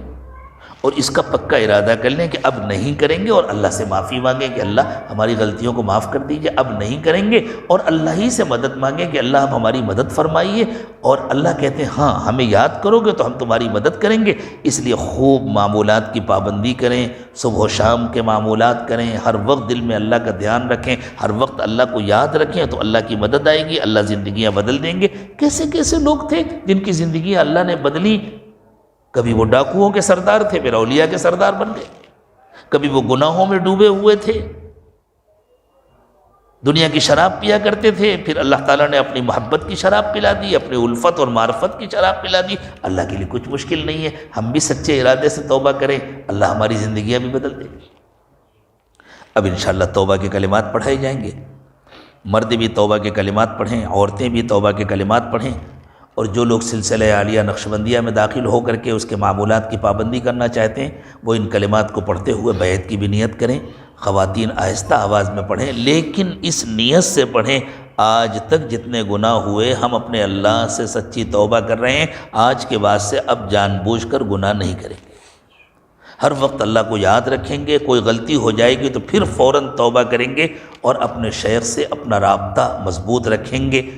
اور اس کا پکا ارادہ کر لیں کہ اب نہیں کریں گے، اور اللہ سے معافی مانگیں کہ اللہ ہماری غلطیوں کو معاف کر دیجئے، اب نہیں کریں گے، اور اللہ ہی سے مدد مانگیں کہ اللہ اب ہماری مدد فرمائیے۔ اور اللہ کہتے ہیں ہاں ہمیں یاد کرو گے تو ہم تمہاری مدد کریں گے، اس لیے خوب معمولات کی پابندی کریں، صبح و شام کے معمولات کریں، ہر وقت دل میں اللہ کا دھیان رکھیں، ہر وقت اللہ کو یاد رکھیں، تو اللہ کی مدد آئے گی، اللہ زندگیاں بدل دیں گے۔ کیسے کیسے لوگ تھے جن کی زندگیاں اللہ نے بدلی، کبھی وہ ڈاکوؤں کے سردار تھے پھر اولیاء کے سردار بن گئے، کبھی وہ گناہوں میں ڈوبے ہوئے تھے، دنیا کی شراب پیا کرتے تھے، پھر اللہ تعالیٰ نے اپنی محبت کی شراب پلا دی، اپنی الفت اور معرفت کی شراب پلا دی۔ اللہ کے لیے کچھ مشکل نہیں ہے، ہم بھی سچے ارادے سے توبہ کریں، اللہ ہماری زندگیاں بھی بدل دے گی۔ اب انشاءاللہ توبہ کے کلمات پڑھائے جائیں گے، مرد بھی توبہ کے کلمات پڑھیں، عورتیں بھی توبہ کے کلمات پڑھیں، اور جو لوگ سلسلہ عالیہ نقشبندیہ میں داخل ہو کر کے اس کے معمولات کی پابندی کرنا چاہتے ہیں وہ ان کلمات کو پڑھتے ہوئے بیعت کی بھی نیت کریں۔ خواتین آہستہ آواز میں پڑھیں، لیکن اس نیت سے پڑھیں آج تک جتنے گناہ ہوئے ہم اپنے اللہ سے سچی توبہ کر رہے ہیں، آج کے بعد سے اب جان بوجھ کر گناہ نہیں کریں گے، ہر وقت اللہ کو یاد رکھیں گے، کوئی غلطی ہو جائے گی تو پھر فوراً توبہ کریں گے، اور اپنے شیخ سے اپنا رابطہ مضبوط رکھیں گے۔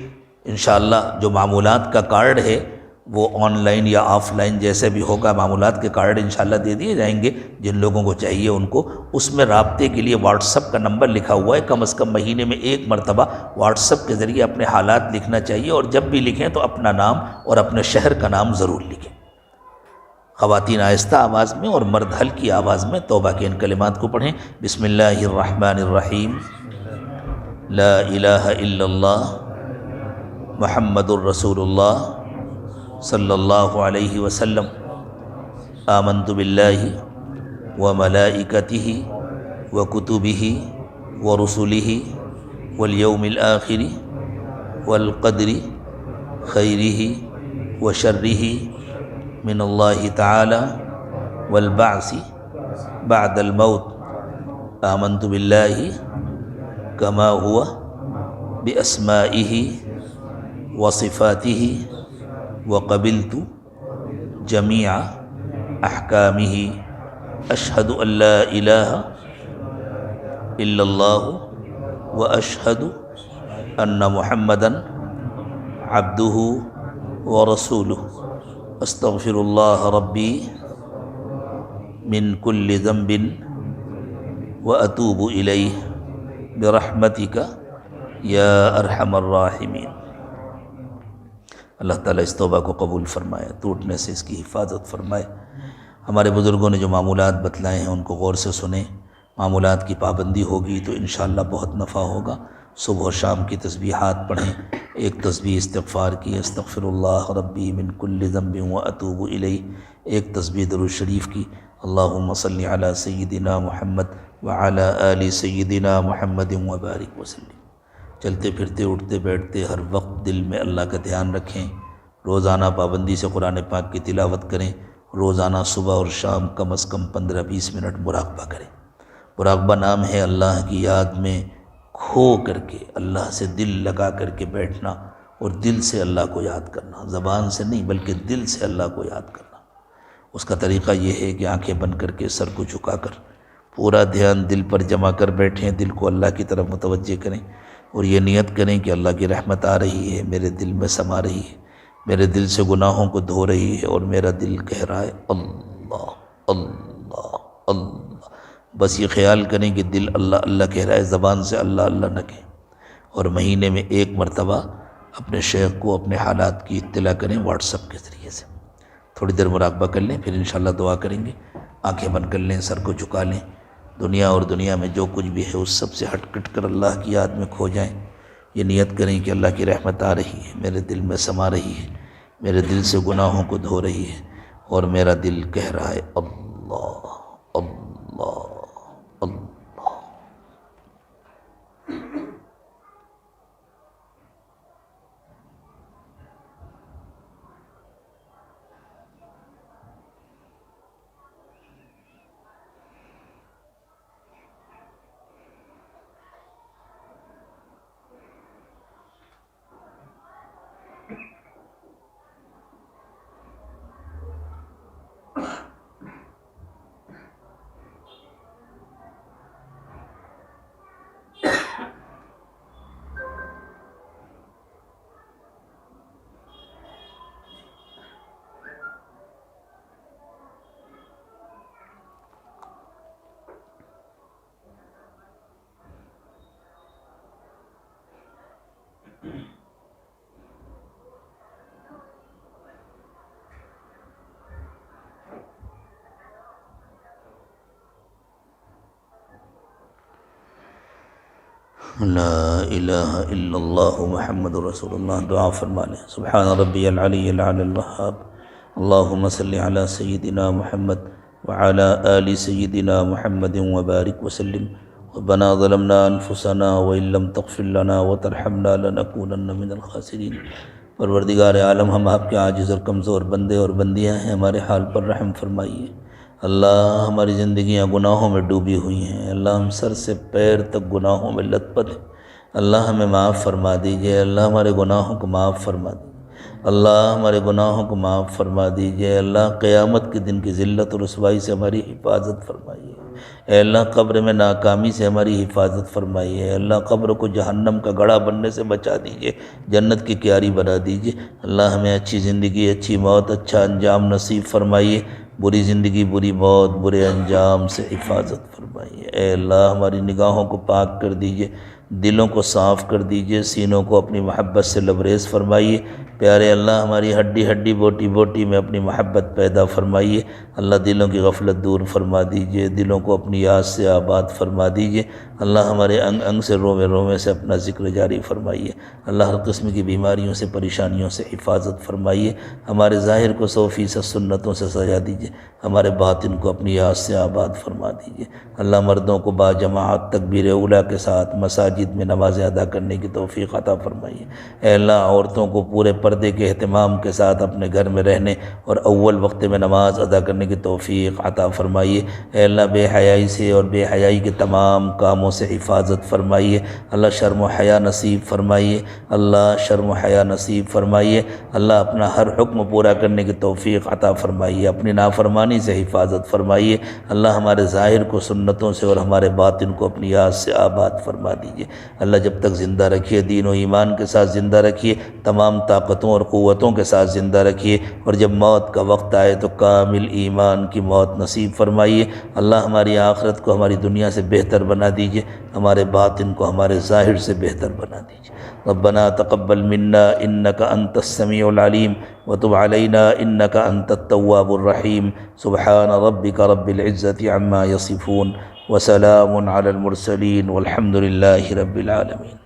انشاءاللہ جو معمولات کا کارڈ ہے وہ آن لائن یا آف لائن جیسے بھی ہوگا، معمولات کے کارڈ انشاءاللہ دے دیے جائیں گے جن لوگوں کو چاہیے ان کو۔ اس میں رابطے کے لیے واٹس ایپ کا نمبر لکھا ہوا ہے، کم از کم مہینے میں ایک مرتبہ واٹس ایپ کے ذریعے اپنے حالات لکھنا چاہیے، اور جب بھی لکھیں تو اپنا نام اور اپنے شہر کا نام ضرور لکھیں۔ خواتین آہستہ آواز میں اور مرد ہلکی آواز میں توبہ کے ان کلمات کو پڑھیں۔ بسم اللہ الرحمن الرحیم، لا الہ الا اللہ محمد الرسول اللہ صلی اللہ علیہ وسلم، آمنت باللہ وملائکتہ وکتبہ ورسلہ والیوم الآخر والقدر خیرہ وشرہ من اللہ تعالی والبعث بعد الموت، آمنت باللہ کما ہوا باسمائہ وصفاتہ وقبلت جمیع احکامہ، اشہد ان لا الہ الا اللہ واشہد ان محمدا عبدہ ورسولہ، استغفر اللہ ربی من کل ذنب واتوب الیہ برحمتک یا ارحم الراحمین۔ اللہ تعالیٰ اس توبہ کو قبول فرمائے، ٹوٹنے سے اس کی حفاظت فرمائے۔ ہمارے بزرگوں نے جو معمولات بتلائے ہیں ان کو غور سے سنیں، معمولات کی پابندی ہوگی تو انشاءاللہ بہت نفع ہوگا۔ صبح و شام کی تسبیحات پڑھیں، ایک تسبیح استغفار کی استغفر اللہ ربی من کل ذنب واتوب الیہ، ایک تسبیح درود شریف کی اللہم صلی علی سیدنا محمد وعلی آل سیدنا محمد وبارک وسلم۔ چلتے پھرتے اٹھتے بیٹھتے ہر وقت دل میں اللہ کا دھیان رکھیں، روزانہ پابندی سے قرآن پاک کی تلاوت کریں، روزانہ صبح اور شام کم از کم 15-20 منٹ مراقبہ کریں۔ مراقبہ نام ہے اللہ کی یاد میں کھو کر کے، اللہ سے دل لگا کر کے بیٹھنا، اور دل سے اللہ کو یاد کرنا، زبان سے نہیں بلکہ دل سے اللہ کو یاد کرنا۔ اس کا طریقہ یہ ہے کہ آنکھیں بند کر کے سر کو جھکا کر پورا دھیان دل پر جمع کر بیٹھیں، دل کو اللہ کی طرف متوجہ کریں، اور یہ نیت کریں کہ اللہ کی رحمت آ رہی ہے، میرے دل میں سما رہی ہے، میرے دل سے گناہوں کو دھو رہی ہے، اور میرا دل کہہ رہا ہے اللہ اللہ اللہ۔ بس یہ خیال کریں کہ دل اللہ اللہ کہہ رہا ہے، زبان سے اللہ اللہ نہ کہیں، اور مہینے میں ایک مرتبہ اپنے شیخ کو اپنے حالات کی اطلاع کریں واٹس ایپ کے ذریعے سے۔ تھوڑی دیر مراقبہ کر لیں، پھر انشاءاللہ دعا کریں گے۔ آنکھیں بند کر لیں، سر کو جھکا لیں، دنیا اور دنیا میں جو کچھ بھی ہے اس سب سے ہٹ کٹ کر اللہ کی یاد میں کھو جائیں۔ یہ نیت کریں کہ اللہ کی رحمت آ رہی ہے، میرے دل میں سما رہی ہے، میرے دل سے گناہوں کو دھو رہی ہے، اور میرا دل کہہ رہا ہے اللہ اللہ اللہ۔ لا الہ الا اللہ محمد رسول اللہ۔ دعا فرما لیں۔ سبحان ربی العلی العلی الوہاب، اللہم صلی علی سیدنا محمد وعلی آل سیدنا محمد وبارک وسلم۔ ربنا ظلمنا انفسنا وإن لم تغفر لنا وترحمنا لنکونن من الخاسرین۔ پروردگار عالم، ہم آپ کے عاجز اور کمزور بندے اور بندیاں ہیں، ہمارے حال پر رحم فرمائیے۔ اللہ، ہماری زندگیاں گناہوں میں ڈوبی ہوئی ہیں، اللہ ہم سر سے پیر تک گناہوں میں لت پت ہیں، اللہ ہمیں معاف فرما دیجئے، اللہ ہمارے گناہوں کو معاف فرما دیجئے، اللہ ہمارے گناہوں کو معاف فرما دیجئے، اللہ قیامت کے دن کی ذلت اور رسوائی سے ہماری حفاظت فرمائیے، اے اللہ قبر میں ناکامی سے ہماری حفاظت فرمائیے، اے اللہ قبر کو جہنم کا گڑھا بننے سے بچا دیجئے، جنت کی کیاری بنا دیجئے، اللہ ہمیں اچھی زندگی، اچھی موت، اچھا انجام نصیب فرمائیے، بری زندگی، بری موت، برے انجام سے حفاظت فرمائیے، اے اللہ ہماری نگاہوں کو پاک کر دیجئے، دلوں کو صاف کر دیجئے، سینوں کو اپنی محبت سے لبریز فرمائیے، پیارے اللہ ہماری ہڈی ہڈی بوٹی بوٹی میں اپنی محبت پیدا فرمائیے، اللہ دلوں کی غفلت دور فرما دیجئے، دلوں کو اپنی یاد سے آباد فرما دیجئے، اللہ ہمارے انگ انگ سے رومے رومے سے اپنا ذکر جاری فرمائیے، اللہ ہر قسم کی بیماریوں سے پریشانیوں سے حفاظت فرمائیے، ہمارے ظاہر کو 100% سنتوں سے سجا دیجئے، ہمارے باطن کو اپنی یاد سے آباد فرما دیجئے، اللہ مردوں کو با جماعت تکبیر اولیٰ کے ساتھ مساجد میں نمازیں ادا کرنے کی توفیق عطا فرمائیے، اے اللہ عورتوں کو پورے پردے کے اہتمام کے ساتھ اپنے گھر میں رہنے اور اول وقت میں نماز ادا کرنے کی توفیق عطا فرمائیے، اے اللہ بے حیائی سے اور بے حیائی کے تمام کاموں سے حفاظت فرمائیے، اللہ شرم و حیا نصیب فرمائیے، اللہ شرم و حیا نصیب فرمائیے، اللہ اپنا ہر حکم پورا کرنے کی توفیق عطا فرمائیے، اپنی نافرمانی سے حفاظت فرمائیے، اللہ ہمارے ظاہر کو سنتوں سے اور ہمارے باطن کو اپنی یاد سے آباد فرما دیجئے، اللہ جب تک زندہ رکھیے دین و ایمان کے ساتھ زندہ رکھیے، تمام طاقتوں اور قوتوں کے ساتھ زندہ رکھیے، اور جب موت کا وقت آئے تو کامل ایمان کی موت نصیب فرمائیے، اللہ ہماری آخرت کو ہماری دنیا سے بہتر بنا دیجئے، ہمارے باطن کو ہمارے ظاہر سے بہتر بنا دیجئے۔ ربنا تقبل منا انک انت السمیع العلیم وتب علینا انک انت التواب الرحیم، سبحان ربک رب العزة عما یصفون وسلام علی المرسلین والحمد للہ رب العالمین۔